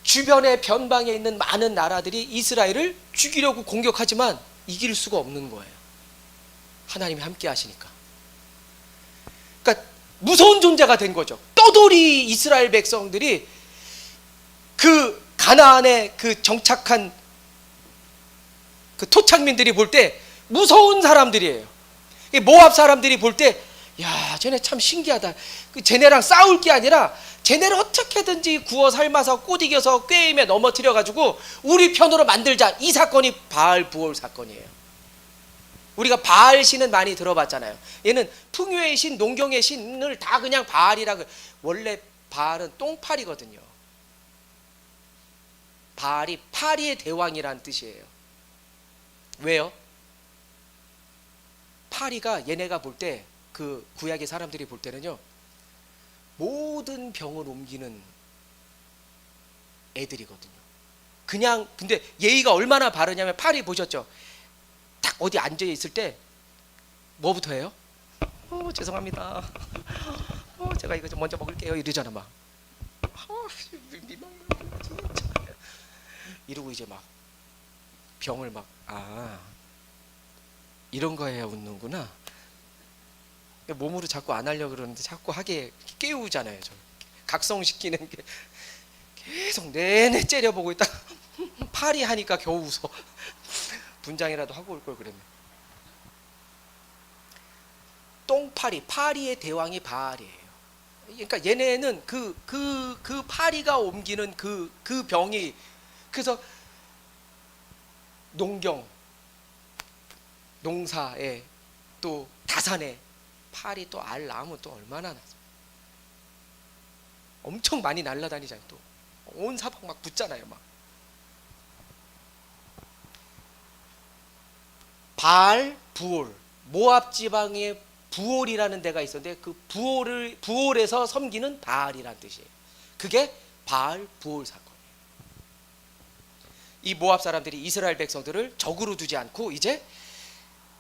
주변의 변방에 있는 많은 나라들이 이스라엘을 죽이려고 공격하지만 이길 수가 없는 거예요. 하나님이 함께 하시니까. 그러니까 무서운 존재가 된 거죠. 떠돌이 이스라엘 백성들이 그 가나안에 그 정착한 그 토착민들이 볼 때 무서운 사람들이에요. 모압 사람들이 볼 때 야, 쟤네 참 신기하다. 쟤네랑 싸울 게 아니라 쟤네를 어떻게든지 구워 삶아서 꼬디겨서 꾀임에 넘어뜨려 가지고 우리 편으로 만들자. 이 사건이 바알 부올 사건이에요. 우리가 바알 신은 많이 들어봤잖아요. 얘는 풍요의 신, 농경의 신을 다 그냥 바알이라고. 원래 바알은 똥파리거든요. 바알이 파리의 대왕이라는 뜻이에요. 왜요? 파리가 얘네가 볼 때 그 구약의 사람들이 볼 때는요 모든 병을 옮기는 애들이거든요. 그냥 근데 예의가 얼마나 바르냐면 파리 보셨죠? 딱 어디 앉아 있을 때 뭐부터 해요? 죄송합니다. 제가 이거 좀 먼저 먹을게요. 이러잖아 막. 진짜. 이러고 이제 막 병을 막 이런 거에 웃는구나. 몸으로 자꾸 안 하려고 그러는데 자꾸 하게 깨우잖아요. 저 각성시키는 게 계속 내내 째려보고 있다가 파리 하니까 겨우 웃어. 분장이라도 하고 올 걸 그랬네. 똥파리, 파리의 대왕이 바알이에요. 그러니까 얘네는 그 파리가 옮기는 그 병이, 그래서 농사에 또 다산에 파리 또 알 나면 또 얼마나 나서 엄청 많이 날아다니잖아요. 또 온 사방 막 붙잖아요. 막 바알 부올, 모압 지방에 부올이라는 데가 있었는데 그 부올에서 섬기는 바알이라는 뜻이에요. 그게 바알 부올 사건이에요. 이 모압 사람들이 이스라엘 백성들을 적으로 두지 않고 이제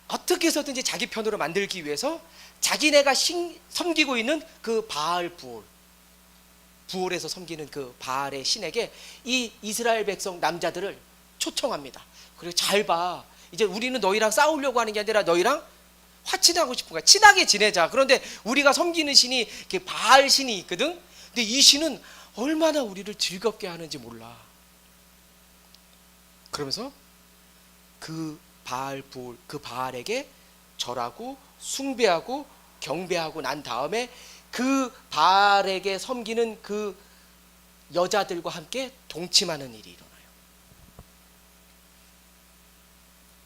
어떻게 해서든지 자기 편으로 만들기 위해서 자기네가 섬기고 있는 그 바알 부올에서 섬기는 그 바알의 신에게 이 이스라엘 백성 남자들을 초청합니다. 그리고 잘 봐. 이제 우리는 너희랑 싸우려고 하는 게 아니라 너희랑 화친하고 싶은 거야. 친하게 지내자. 그런데 우리가 섬기는 신이 바알 신이 있거든. 근데 이 신은 얼마나 우리를 즐겁게 하는지 몰라. 그러면서 그 바알 부올, 그 바알에게 절하고 숭배하고 경배하고 난 다음에 그 바알에게 섬기는 그 여자들과 함께 동침하는 일이 일어나요.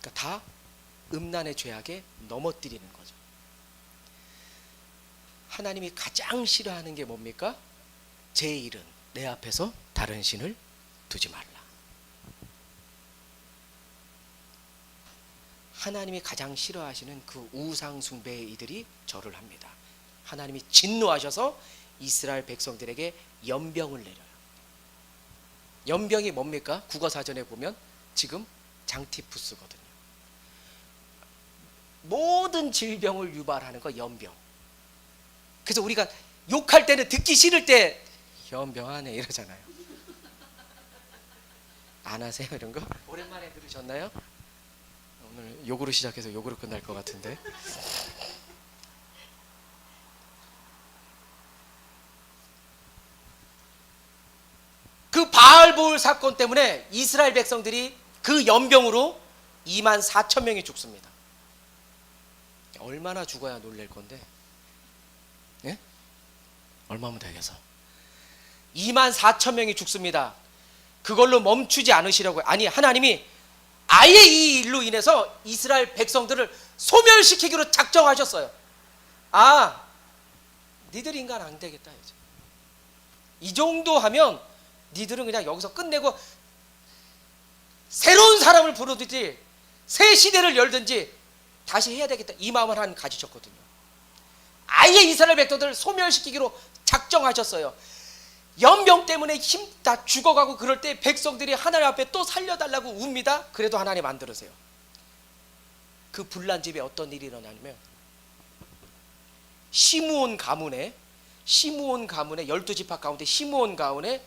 그러니까 다 음란의 죄악에 넘어뜨리는 거죠. 하나님이 가장 싫어하는 게 뭡니까? 제1은 내 앞에서 다른 신을 두지 말라. 하나님이 가장 싫어하시는 그 우상 숭배의 이들이 절을 합니다. 하나님이 진노하셔서 이스라엘 백성들에게 연병을 내려요. 연병이 뭡니까? 국어사전에 보면 지금 장티푸스거든요. 모든 질병을 유발하는 거 연병. 그래서 우리가 욕할 때는 듣기 싫을 때 연병하네 이러잖아요. 안 하세요 이런 거? 오랜만에 들으셨나요? 오늘 욕으로 시작해서 욕으로 끝날 것 같은데. 그 바알볼 사건 때문에 이스라엘 백성들이 그 연병으로 24,000명이 죽습니다. 얼마나 죽어야 놀랄 건데? 예? 얼마면 되겠어? 24,000명이 죽습니다. 그걸로 멈추지 않으시려고요. 아니, 하나님이 아예 이 일로 인해서 이스라엘 백성들을 소멸시키기로 작정하셨어요. 아, 니들 인간 안 되겠다 이제. 이 정도 하면 니들은 그냥 여기서 끝내고 새로운 사람을 부르든지 새 시대를 열든지 다시 해야 되겠다, 이 마음을 하나님 가지셨거든요. 아예 이스라엘 백성들을 소멸시키기로 작정하셨어요. 연병 때문에 힘 다 죽어가고 그럴 때 백성들이 하나님 앞에 또 살려달라고 웁니다. 그래도 하나님 안 들으세요. 그 불난 집에 어떤 일이 일어나냐면 시므온 가문에 12지파 가운데 시므온 가문에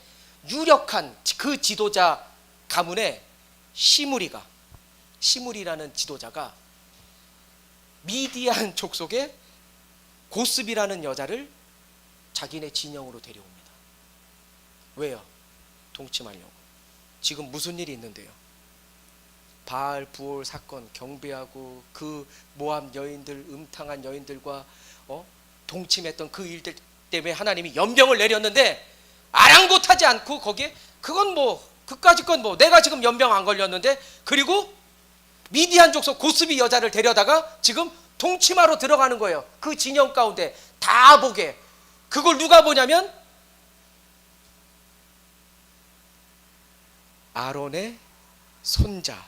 유력한 그 지도자 가문에 시므리라는 지도자가 미디안 족속의 고스비라는 여자를 자기네 진영으로 데려옵니다. 왜요? 동침하려고. 지금 무슨 일이 있는데요? 바알 부올 사건 경배하고 그 모압 여인들, 음탕한 여인들과 동침했던 그 일들 때문에 하나님이 연병을 내렸는데 아랑곳하지 않고 거기에 그건 뭐 그까짓 건 뭐 내가 지금 연병 안 걸렸는데, 그리고 미디안 족속 고스비 여자를 데려다가 지금 동침하러 들어가는 거예요. 그 진영 가운데 다 보게. 그걸 누가 보냐면 아론의 손자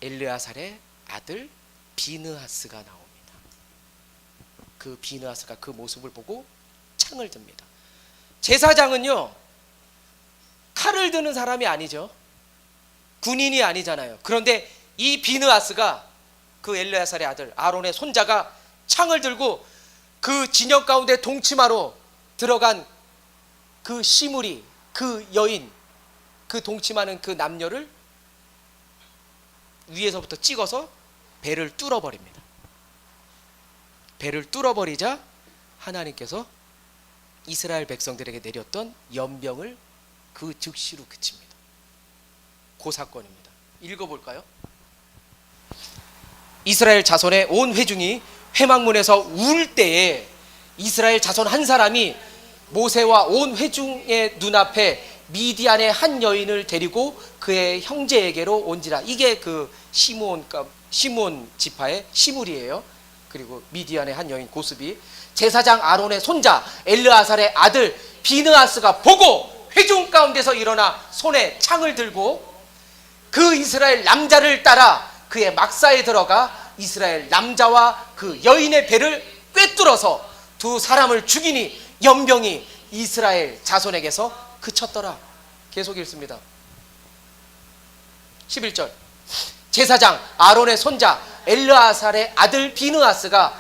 엘르아살의 아들 비느하스가 나옵니다. 그 비느하스가 그 모습을 보고 창을 듭니다. 제사장은요, 칼을 드는 사람이 아니죠. 군인이 아니잖아요. 그런데 이 비느하스가, 그 엘르아살의 아들 아론의 손자가 창을 들고 그 진영 가운데 동침하러 들어간 그 시므리, 그 여인, 그 동침하는 그 남녀를 위에서부터 찍어서 배를 뚫어버립니다. 배를 뚫어버리자 하나님께서 이스라엘 백성들에게 내렸던 연병을 그 즉시로 그칩니다. 그 사건입니다. 읽어볼까요? 이스라엘 자손의 온 회중이 회막문에서 울 때에 이스라엘 자손 한 사람이 모세와 온 회중의 눈앞에 미디안의 한 여인을 데리고 그의 형제에게로 온지라. 이게 그 시므온 지파의 시므리예요. 그리고 미디안의 한 여인 고스비, 제사장 아론의 손자 엘르아살의 아들 비느하스가 보고 회중 가운데서 일어나 손에 창을 들고 그 이스라엘 남자를 따라 그의 막사에 들어가 이스라엘 남자와 그 여인의 배를 꿰뚫어서 두 사람을 죽이니 연병이 이스라엘 자손에게서 그쳤더라. 계속 읽습니다. 11절. 제사장 아론의 손자 엘르아살의 아들 비느하스가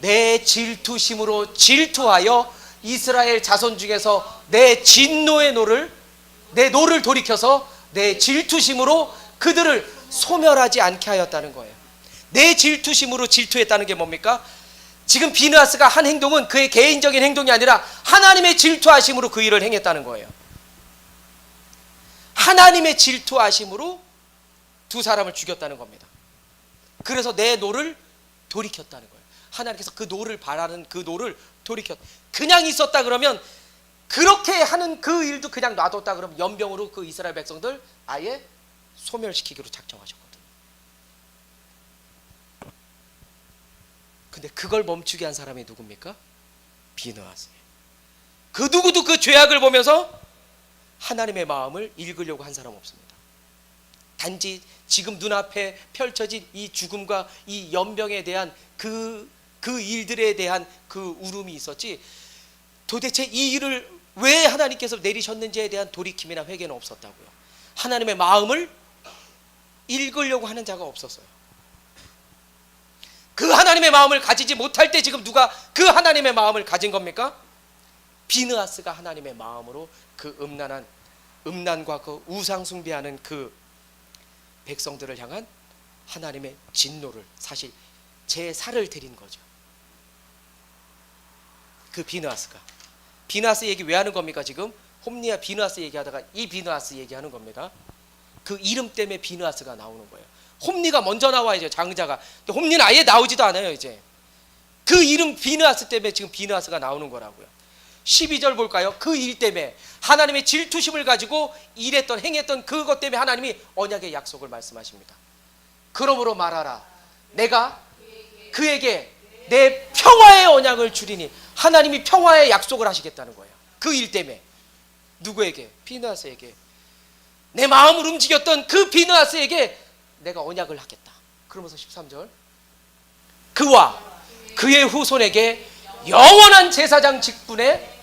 내 질투심으로 질투하여 이스라엘 자손 중에서 내 진노의 내 노를 돌이켜서 내 질투심으로 그들을 소멸하지 않게 하였다는 거예요. 내 질투심으로 질투했다는 게 뭡니까? 지금 비느하스가 한 행동은 그의 개인적인 행동이 아니라 하나님의 질투하심으로 그 일을 행했다는 거예요. 하나님의 질투하심으로 두 사람을 죽였다는 겁니다. 그래서 내 노를 돌이켰다는 거예요. 하나님께서 그 노를 바라는 그 노를 돌이켰. 그냥 있었다 그러면, 그렇게 하는 그 일도 그냥 놔뒀다 그러면 연병으로 그 이스라엘 백성들 아예 소멸시키기로 작정하셨거든요. 근데 그걸 멈추게 한 사람이 누굽니까? 비느하스예요. 그 누구도 그 죄악을 보면서 하나님의 마음을 읽으려고 한 사람 없습니다. 단지 지금 눈앞에 펼쳐진 이 죽음과 이 연병에 대한 그 일들에 대한 그 울음이 있었지, 도대체 이 일을 왜 하나님께서 내리셨는지에 대한 돌이킴이나 회개는 없었다고요. 하나님의 마음을 읽으려고 하는 자가 없었어요. 그 하나님의 마음을 가지지 못할 때 지금 누가 그 하나님의 마음을 가진 겁니까? 비느하스가 하나님의 마음으로 그 음란과 그 우상 숭배하는 그 백성들을 향한 하나님의 진노를, 사실 제사를 드린 거죠. 그 비느하스 얘기 왜 하는 겁니까? 지금 홈리와 비느하스 얘기하다가 이 비느하스 얘기하는 겁니다. 그 이름 때문에 비느하스가 나오는 거예요. 홈리가 먼저 나와야죠, 장자가. 근데 홈리는 아예 나오지도 않아요. 이제 그 이름 비느하스 때문에 지금 비느하스가 나오는 거라고요. 12절 볼까요? 그 일 때문에 하나님의 질투심을 가지고 행했던 그것 때문에 하나님이 언약의 약속을 말씀하십니다. 그러므로 말하라, 내가 그에게 내 평화의 언약을 주리니. 하나님이 평화의 약속을 하시겠다는 거예요. 그 일 때문에. 누구에게? 비느하스에게. 내 마음을 움직였던 그 비느하스에게 내가 언약을 하겠다. 그러면서 13절, 그와 그의 후손에게 영원한 제사장 직분에,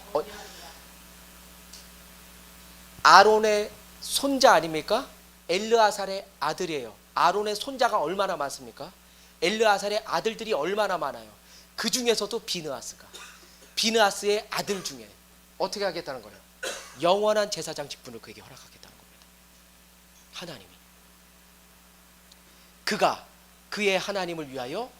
아론의 손자 아닙니까? 엘르아살의 아들이에요. 아론의 손자가 얼마나 많습니까? 엘르아살의 아들들이 얼마나 많아요. 그 중에서도 비느하스의 아들 중에 어떻게 하겠다는 거예요? 영원한 제사장 직분을 그에게 허락하겠다는 겁니다. 하나님이. 그가 그의 하나님을 위하여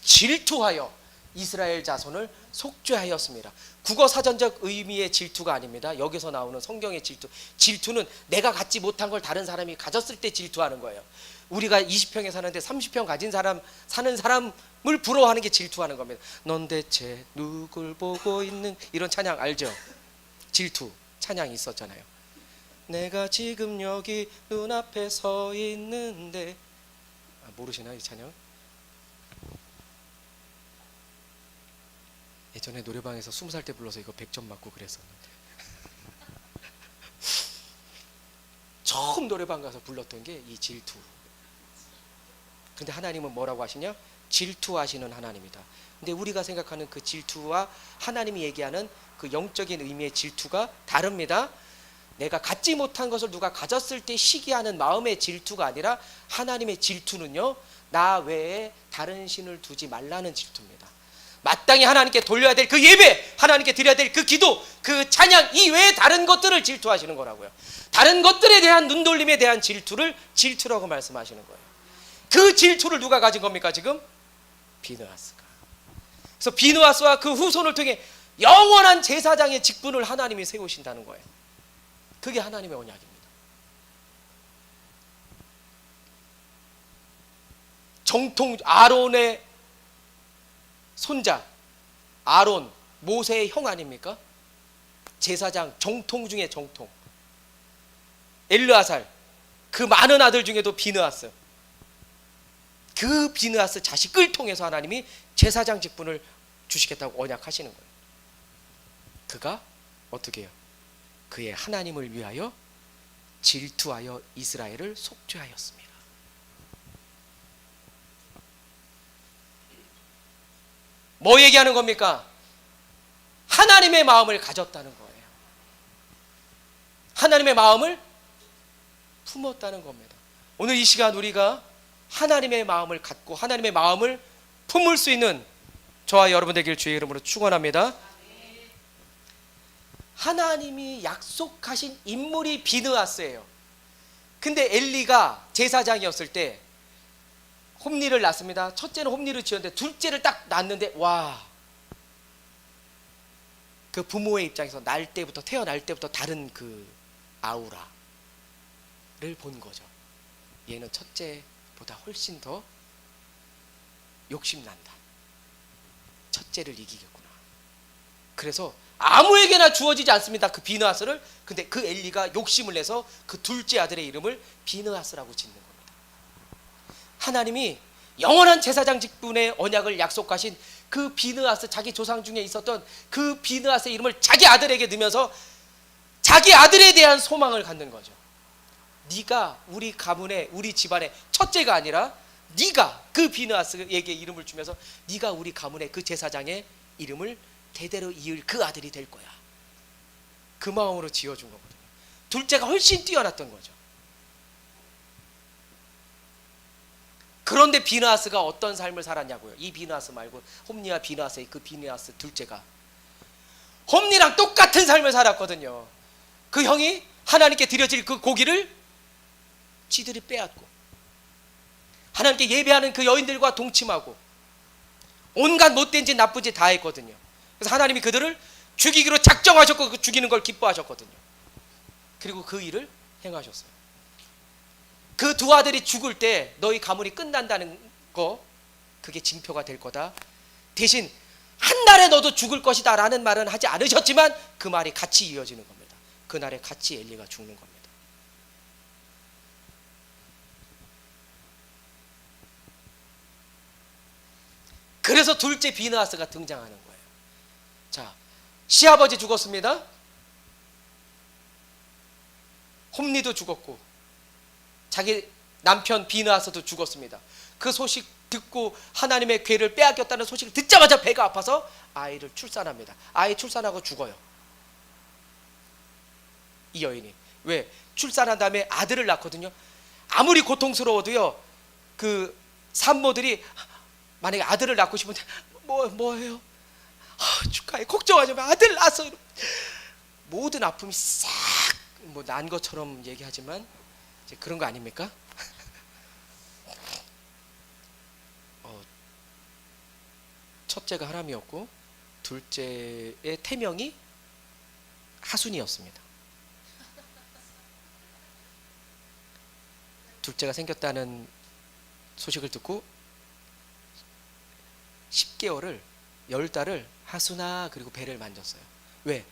질투하여 이스라엘 자손을 속죄하였습니다. 국어 사전적 의미의 질투가 아닙니다. 여기서 나오는 성경의 질투는 내가 갖지 못한 걸 다른 사람이 가졌을 때 질투하는 거예요. 우리가 20평에 사는데 30평 가진 사는 사람을 부러워하는 게 질투하는 겁니다. 넌 대체 누굴 보고 있는, 이런 찬양 알죠? 질투 찬양이 있었잖아요. 내가 지금 여기 눈앞에 서 있는데, 모르시나요 이 찬양? 예전에 노래방에서 20살 때 불러서 이거 100점 맞고 그랬었는데 처음 노래방 가서 불렀던 게 이 질투. 근데 하나님은 뭐라고 하시냐? 질투하시는 하나님이다. 근데 우리가 생각하는 그 질투와 하나님이 얘기하는 그 영적인 의미의 질투가 다릅니다. 내가 갖지 못한 것을 누가 가졌을 때 시기하는 마음의 질투가 아니라, 하나님의 질투는요, 나 외에 다른 신을 두지 말라는 질투입니다. 마땅히 하나님께 돌려야 될 그 예배, 하나님께 드려야 될 그 기도, 그 찬양 이외에 다른 것들을 질투하시는 거라고요. 다른 것들에 대한 눈돌림에 대한 질투라고 말씀하시는 거예요. 그 질투를 누가 가진 겁니까 지금? 비느하스가. 그래서 비느하스와 그 후손을 통해 영원한 제사장의 직분을 하나님이 세우신다는 거예요. 그게 하나님의 언약입니다. 정통 아론의 손자, 아론 모세의 형 아닙니까? 제사장 정통 중에 정통. 엘르아살, 그 많은 아들 중에도 비느하스. 그 비느하스 자식을 통해서 하나님이 제사장 직분을 주시겠다고 언약하시는 거예요. 그가 어떻게 해요? 그의 하나님을 위하여 질투하여 이스라엘을 속죄하였습니다. 뭐 얘기하는 겁니까? 하나님의 마음을 가졌다는 거예요. 하나님의 마음을 품었다는 겁니다. 오늘 이 시간 우리가 하나님의 마음을 갖고 하나님의 마음을 품을 수 있는 저와 여러분 되길 주의 이름으로 축원합니다. 하나님이 약속하신 인물이 비느하스예요. 근데 엘리가 제사장이었을 때 홈리를 낳습니다. 첫째는 홈리를 지었는데 둘째를 딱 낳았는데, 와, 그 부모의 입장에서 태어날 때부터 다른 그 아우라를 본 거죠. 얘는 첫째보다 훨씬 더 욕심난다. 첫째를 이기겠구나. 그래서 아무에게나 주어지지 않습니다, 그 비느하스를. 근데 그 엘리가 욕심을 내서 그 둘째 아들의 이름을 비느하스라고 짓는 겁니다. 하나님이 영원한 제사장 직분의 언약을 약속하신 그 비느하스, 자기 조상 중에 있었던 그 비느하스의 이름을 자기 아들에게 넣으면서 자기 아들에 대한 소망을 갖는 거죠. 네가 우리 가문의, 우리 집안의 첫째가 아니라 네가 그 비느하스에게 이름을 주면서 네가 우리 가문의 그 제사장의 이름을 대대로 이을 그 아들이 될 거야. 그 마음으로 지어준 거거든요. 둘째가 훨씬 뛰어났던 거죠. 그런데 비느하스가 어떤 삶을 살았냐고요. 이 비느하스 말고 홈리와 비느하스의 그 비느하스 둘째가 홈리랑 똑같은 삶을 살았거든요. 그 형이 하나님께 드려질 그 고기를 지들이 빼앗고 하나님께 예배하는 그 여인들과 동침하고 온갖 못된 짓 나쁜 짓 다 했거든요. 그래서 하나님이 그들을 죽이기로 작정하셨고 그 죽이는 걸 기뻐하셨거든요. 그리고 그 일을 행하셨어요. 그 두 아들이 죽을 때 너희 가문이 끝난다는 거, 그게 징표가 될 거다. 대신 한 날에 너도 죽을 것이다 라는 말은 하지 않으셨지만 그 말이 같이 이어지는 겁니다. 그날에 같이 엘리가 죽는 겁니다. 그래서 둘째 비느하스가 등장하는 거예요. 자, 시아버지 죽었습니다. 홈리도 죽었고 자기 남편 비느하스도 죽었습니다. 그 소식 듣고 하나님의 괴를 빼앗겼다는 소식을 듣자마자 배가 아파서 아이를 출산합니다. 아이 출산하고 죽어요. 이 여인이. 왜? 출산한 다음에 아들을 낳거든요. 아무리 고통스러워도요, 그 산모들이 만약에 아들을 낳고 싶은데 뭐예요? 축하해, 걱정하지 마, 아들 낳았어. 모든 아픔이 싹 뭐 난 것처럼 얘기하지만 이제 그런 거 아닙니까? 첫째가 하람이었고 둘째의 태명이 하순이었습니다. 둘째가 생겼다는 소식을 듣고 10개월을 10달을 하순아 그리고 배를 만졌어요. 왜?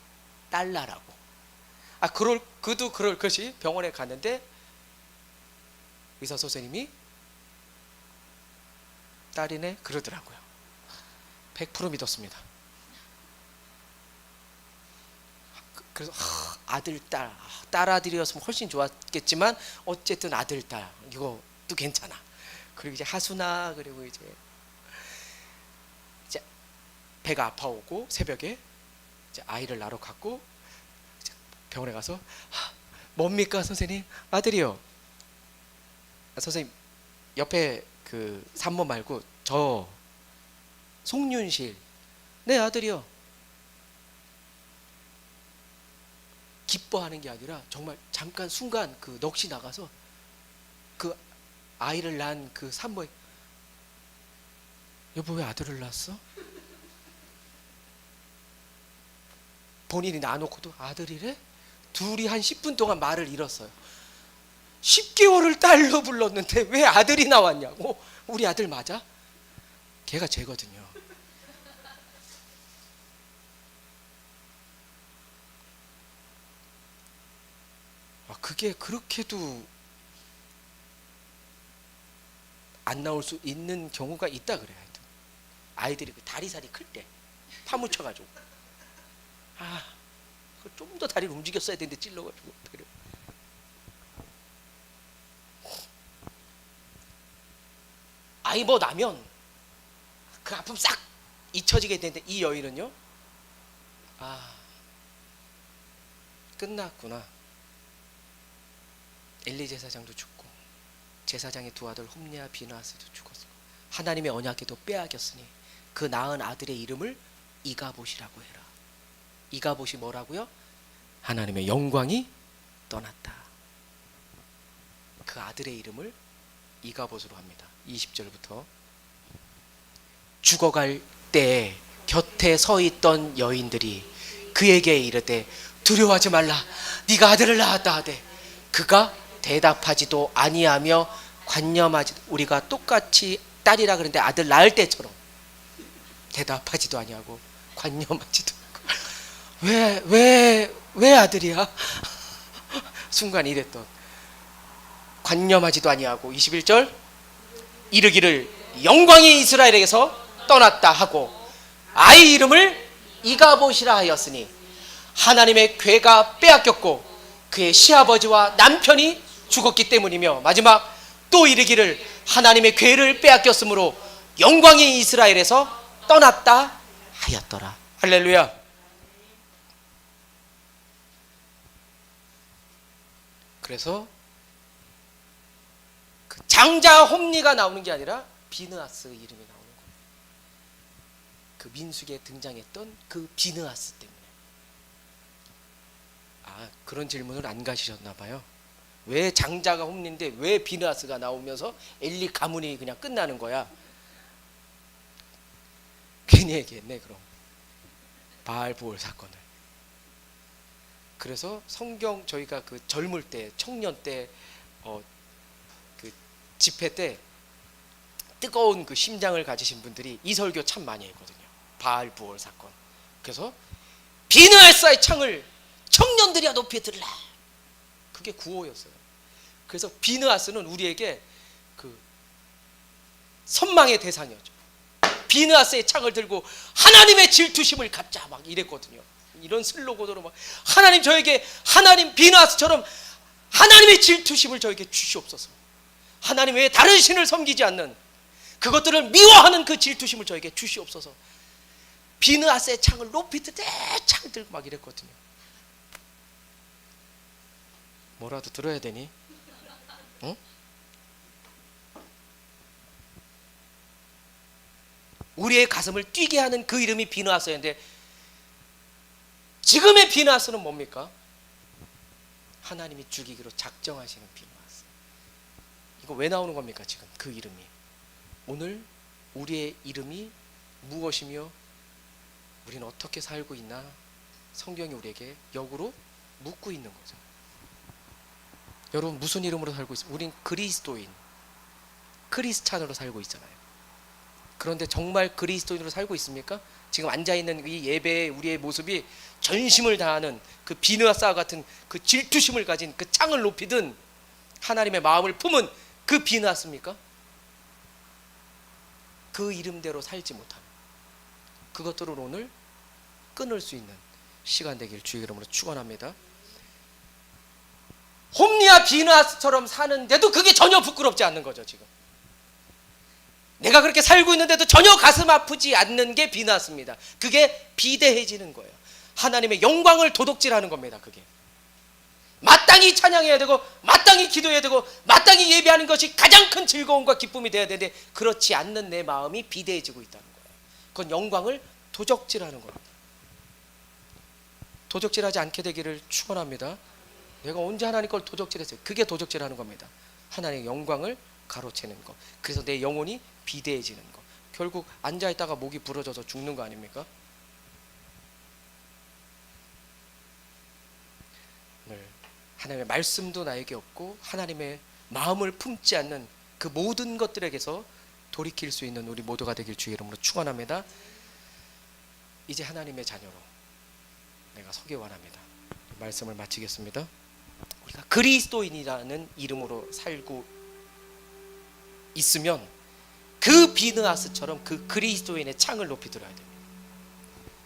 딸라라고. 그도 그럴 것이 병원에 갔는데 의사 선생님이 딸이네 그러더라고요. 100% 믿었습니다. 그래서 아들, 딸 아들이었으면 훨씬 좋았겠지만 어쨌든 아들, 딸 이것도 괜찮아. 그리고 이제 하순아 그리고 이제 배가 아파오고 새벽에 이제 아이를 낳으러 갔고 이제 병원에 가서 뭡니까 선생님? 아들이요. 선생님 옆에 그 산모 말고 저 송윤실. 네 아들이요. 기뻐하는 게 아니라 정말 잠깐 순간 그 넋이 나가서 그 아이를 낳은 그 산모에 여보 왜 아들을 낳았어? 본인이 낳아놓고도 아들이래? 둘이 한 10분 동안 말을 잃었어요. 10개월을 딸로 불렀는데 왜 아들이 나왔냐고. 우리 아들 맞아? 걔가 쟤거든요. 그게 그렇게도 안 나올 수 있는 경우가 있다 그래요. 하여튼 아이들이 그 다리살이 클 때 파묻혀가지고 좀 더 다리를 움직였어야 되는데 찔러가지고 그래. 아이 나면 그 아픔 싹 잊혀지게 되는데 이 여인은요, 끝났구나. 엘리 제사장도 죽고 제사장의 두 아들 홈리와 비느하스도 죽었고 하나님의 언약에도 빼앗겼으니 그 낳은 아들의 이름을 이가봇이라고 해라. 이가봇이 뭐라고요? 하나님의 영광이 떠났다. 그 아들의 이름을 이가봇으로 합니다. 20절부터 죽어갈 때 곁에 서 있던 여인들이 그에게 이르되 두려워하지 말라, 네가 아들을 낳았다 하되 그가 대답하지도 아니하며 관념하지도, 우리가 똑같이 딸이라 그러는데 아들 낳을 때처럼 대답하지도 아니하고 관념하지도 않고 왜 아들이야? 순간 이랬던 관념하지도 아니하고 21절 이르기를 영광이 이스라엘에게서 떠났다 하고 아이 이름을 이가봇이라 하였으니 하나님의 괴가 빼앗겼고 그의 시아버지와 남편이 죽었기 때문이며 마지막 또 이르기를 하나님의 괴를 빼앗겼으므로 영광이 이스라엘에서 떠났다 하였더라. 할렐루야. 그래서 그 장자 홈리가 나오는 게 아니라 비느하스 이름이 나오는 거예요. 그 민수기에 등장했던 그 비느하스 때문에. 그런 질문을 안 가지셨나 봐요. 왜 장자가 홈리인데 왜 비느하스가 나오면서 엘리 가문이 그냥 끝나는 거야? 괜히 얘기했네. 그럼 바알 부올 사건을. 그래서 성경 저희가 그 젊을 때 청년 때 그 집회 때 뜨거운 그 심장을 가지신 분들이 이 설교 참 많이 했거든요. 바알 부올 사건. 그래서 비느하스의 창을 청년들이야 높이 들라. 그게 구호였어요. 그래서 비느하스는 우리에게 그 선망의 대상이었죠. 비느하스의 창을 들고 하나님의 질투심을 갚자 막 이랬거든요. 이런 슬로건으로 막 하나님 저에게 하나님 비느하스처럼 하나님의 질투심을 저에게 주시옵소서. 하나님 외에 다른 신을 섬기지 않는 그것들을 미워하는 그 질투심을 저에게 주시옵소서. 비느하스의 창을 높이 들되 창 들고 막 이랬거든요. 뭐라도 들어야 되니? 응? 우리의 가슴을 뛰게 하는 그 이름이 비느하스였는데 지금의 비느하스는 뭡니까? 하나님이 죽이기로 작정하시는 비느하스. 이거 왜 나오는 겁니까? 지금 그 이름이. 오늘 우리의 이름이 무엇이며 우리는 어떻게 살고 있나? 성경이 우리에게 역으로 묻고 있는 거죠. 여러분 무슨 이름으로 살고 있습니까? 우린 그리스도인, 크리스찬으로 살고 있잖아요. 그런데 정말 그리스도인으로 살고 있습니까? 지금 앉아있는 이 예배의 우리의 모습이 전심을 다하는 그 비느하스와 같은 그 질투심을 가진 그 창을 높이든 하나님의 마음을 품은 그 비느하스입니까? 그 이름대로 살지 못하는 그것들을 오늘 끊을 수 있는 시간 되길 주의 이름으로 축원합니다. 홈리와 비느하스처럼 사는데도 그게 전혀 부끄럽지 않는 거죠. 지금 내가 그렇게 살고 있는데도 전혀 가슴 아프지 않는 게 비느하스입니다. 그게 비대해지는 거예요. 하나님의 영광을 도둑질하는 겁니다. 그게 마땅히 찬양해야 되고 마땅히 기도해야 되고 마땅히 예배하는 것이 가장 큰 즐거움과 기쁨이 되어야 되는데 그렇지 않는 내 마음이 비대해지고 있다는 거예요. 그건 영광을 도적질하는 겁니다. 도적질하지 않게 되기를 축원합니다. 내가 언제 하나님 걸 도적질했어요? 그게 도적질하는 겁니다. 하나님의 영광을 가로채는 것. 그래서 내 영혼이 비대해지는 것. 결국 앉아있다가 목이 부러져서 죽는 거 아닙니까? 오늘 하나님의 말씀도 나에게 없고 하나님의 마음을 품지 않는 그 모든 것들에게서 돌이킬 수 있는 우리 모두가 되길 주의 이름으로 축원합니다. 이제 하나님의 자녀로 내가 서기 원합니다. 말씀을 마치겠습니다. 우리가 그리스도인이라는 이름으로 살고 있으면 그 비느하스처럼 그 그리스도인의 창을 높이 들어야 됩니다.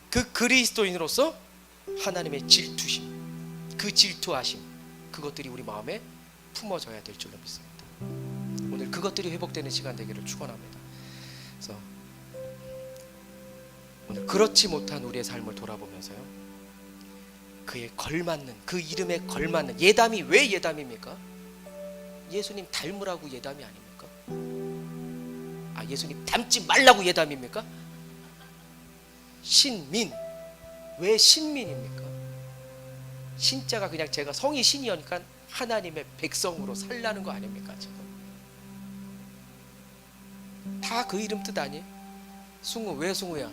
그 그리스도인으로서 하나님의 질투심, 그 질투하심, 그것들이 우리 마음에 품어져야 될 줄로 믿습니다. 오늘 그것들이 회복되는 시간 되기를 축원합니다. 그래서 오늘 그렇지 못한 우리의 삶을 돌아보면서요, 그에 걸맞는, 그 이름에 걸맞는, 예담이 왜 예담입니까? 예수님 닮으라고 예담이 아닙니까? 예수님 닮지 말라고 예담입니까? 신민, 왜 신민입니까? 신자가 그냥 제가 성이 신이니까 하나님의 백성으로 살라는 거 아닙니까? 지금 다 그 이름 뜻 아니에요? 승우, 왜 승우야?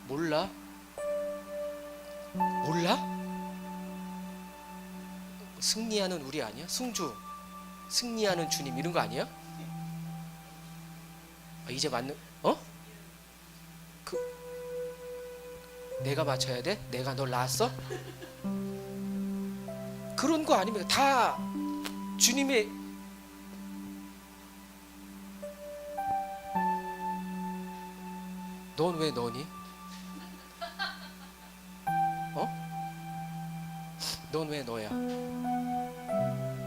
몰라? 몰라? 승리하는 우리 아니야? 승주, 승리하는 주님 이런 거 아니야? 이제 맞는, 내가 맞춰야 돼? 내가 널 낳았어? 그런 거 아닙니까? 다 주님의 넌 왜 너니? 넌 왜 너야?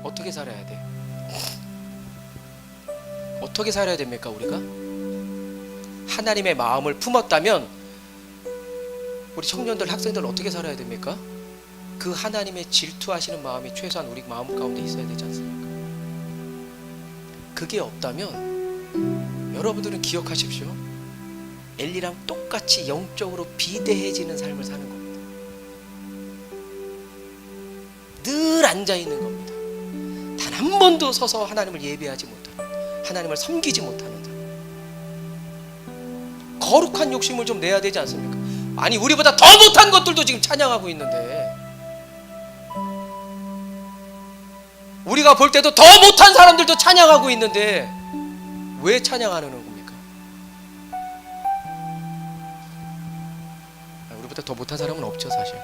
어떻게 살아야 돼? 어떻게 살아야 됩니까 우리가? 하나님의 마음을 품었다면 우리 청년들 학생들 어떻게 살아야 됩니까? 그 하나님의 질투하시는 마음이 최소한 우리 마음 가운데 있어야 되지 않습니까? 그게 없다면 여러분들은 기억하십시오. 엘리랑 똑같이 영적으로 비대해지는 삶을 사는 겁니다. 늘 앉아있는 겁니다. 단 한 번도 서서 하나님을 예배하지 못하는, 하나님을 섬기지 못하는 삶. 거룩한 욕심을 좀 내야 되지 않습니까? 아니 우리보다 더 못한 것들도 지금 찬양하고 있는데, 우리가 볼 때도 더 못한 사람들도 찬양하고 있는데 왜 찬양하는 겁니까? 우리보다 더 못한 사람은 없죠 사실.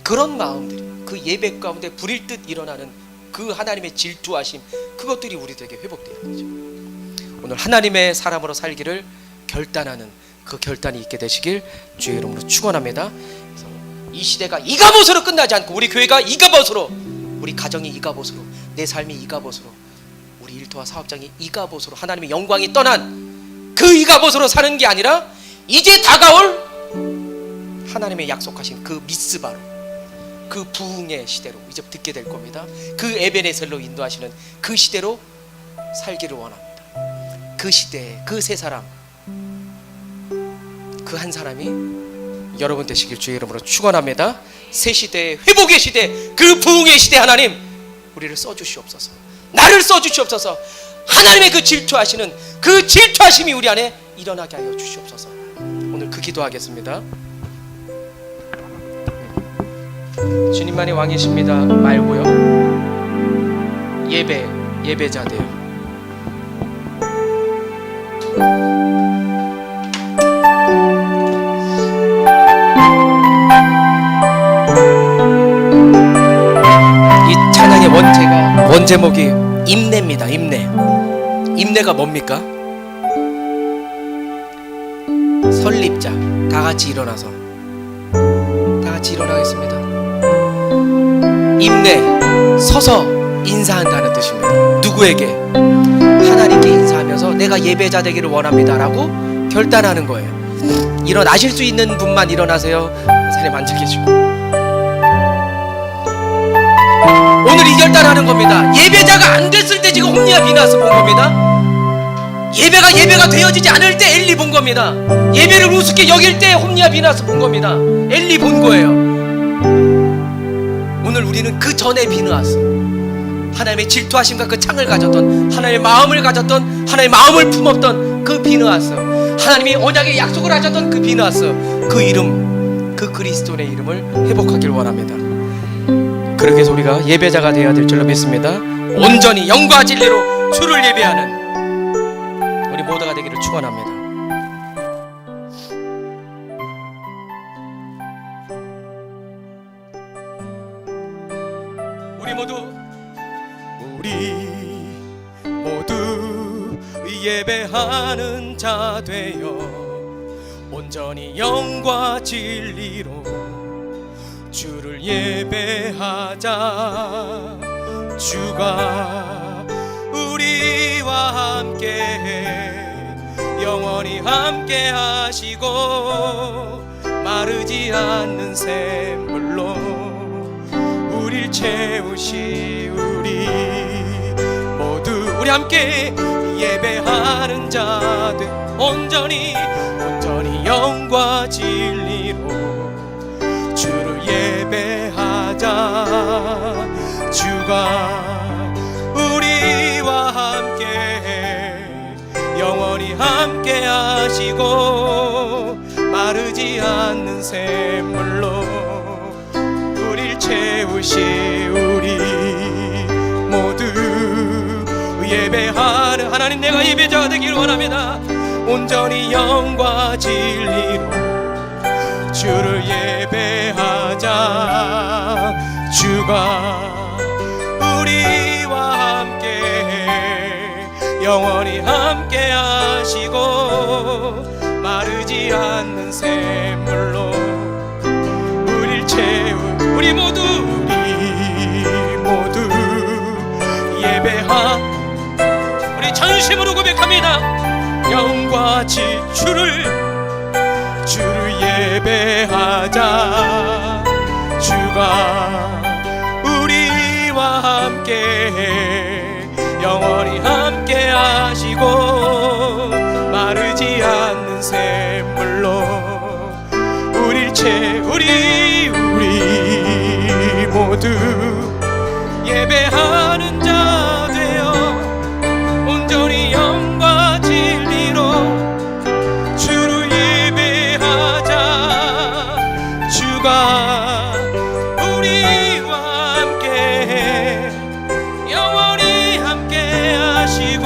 그런 마음들이 그 예배 가운데 불일 듯 일어나는 그 하나님의 질투하심, 그것들이 우리들에게 회복돼야 되죠. 오늘 하나님의 사람으로 살기를 결단하는 그 결단이 있게 되시길 주의 이름으로 축원합니다. 그래서 이 시대가 이가봇으로 끝나지 않고, 우리 교회가 이가봇으로, 우리 가정이 이가봇으로, 내 삶이 이가봇으로, 우리 일터와 사업장이 이가봇으로, 하나님의 영광이 떠난 그 이가봇으로 사는 게 아니라 이제 다가올 하나님의 약속하신 그 미스바로, 그 부흥의 시대로 이제 듣게 될 겁니다. 그 에베네셀로 인도하시는 그 시대로 살기를 원합니다. 그 시대에 그 세 사람, 그 한 사람이 여러분 되시길 주의 이름으로 축원합니다. 새 시대의 회복의 시대, 그 부흥의 시대, 하나님 우리를 써주시옵소서. 나를 써주시옵소서. 하나님의 그 질투하시는 그 질투하심이 우리 안에 일어나게 하여 주시옵소서. 오늘 그 기도하겠습니다. 주님만이 왕이십니다 말고요, 예배자 돼요. 이 찬양의 원제목이 임내입니다. 임내가 뭡니까? 설립자. 다 같이 일어나서, 다 같이 일어나겠습니다. 임내, 서서 인사한다는 뜻입니다. 누구에게? 하나님께 인사하면서 내가 예배자 되기를 원합니다 라고 결단하는 거예요. 일어나실 수 있는 분만 일어나세요. 사님 앉아 계시고. 오늘 이 결단하는 겁니다. 예배자가 안 됐을 때 지금 홈리아 비나스 본 겁니다. 예배가 되어지지 않을 때 엘리 본 겁니다. 예배를 우습게 여길 때 홈리아 비나스 본 겁니다. 엘리 본 거예요. 오늘 우리는 그 전에 비느하스, 하나님의 질투하심과 그 창을 가졌던, 하나님의 마음을 가졌던, 하나님의 마음을 품었던 그 비느하스, 하나님이 언약의 약속을 하셨던 그 비느하스, 그 이름, 그 그리스도의 이름을 회복하길 원합니다. 그렇게 해서 우리가 예배자가 되어야 될 줄로 믿습니다. 온전히 영과 진리로 주를 예배하는 우리 모두가 되기를 축원합니다. 우리 모두 예배하는 자 되어 온전히 영과 진리로 주를 예배하자. 주가 우리와 함께 영원히 함께 하시고 마르지 않는 샘물로 우릴 채우시. 우리 모두 우리 함께 예배하는 자 돼 온전히 영과 진리로 주를 예배하자. 주가 우리와 함께 영원히 함께 하시고 마르지 않는 샘물로 우릴 채우시. 우리 모두 예배하는 하나님, 내가 예배자가 되기를 원합니다. 온전히 영과 진리로 주를 예배하자. 주가 우리와 함께 영원히 함께 하시고 마르지 않는 샘물로 우릴 채우 우리 모두 예배하 우리 전심으로 고백합니다. 영과 지주를 예배하자. 주가 우리와 함께 영원히 함께 하시고 마르지 않는 샘물로 우릴 채우리. 우리 모두 예배하는 자 되어 온전히 영과 진리로 주를 예배하자. 주가 우리와 함께 영원히 함께 하시고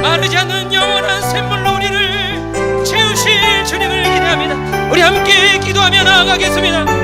마르지 않는 영원한 샘물로 우리를 채우실 주님을 기대합니다. 우리 함께 기도하며 나아가겠습니다.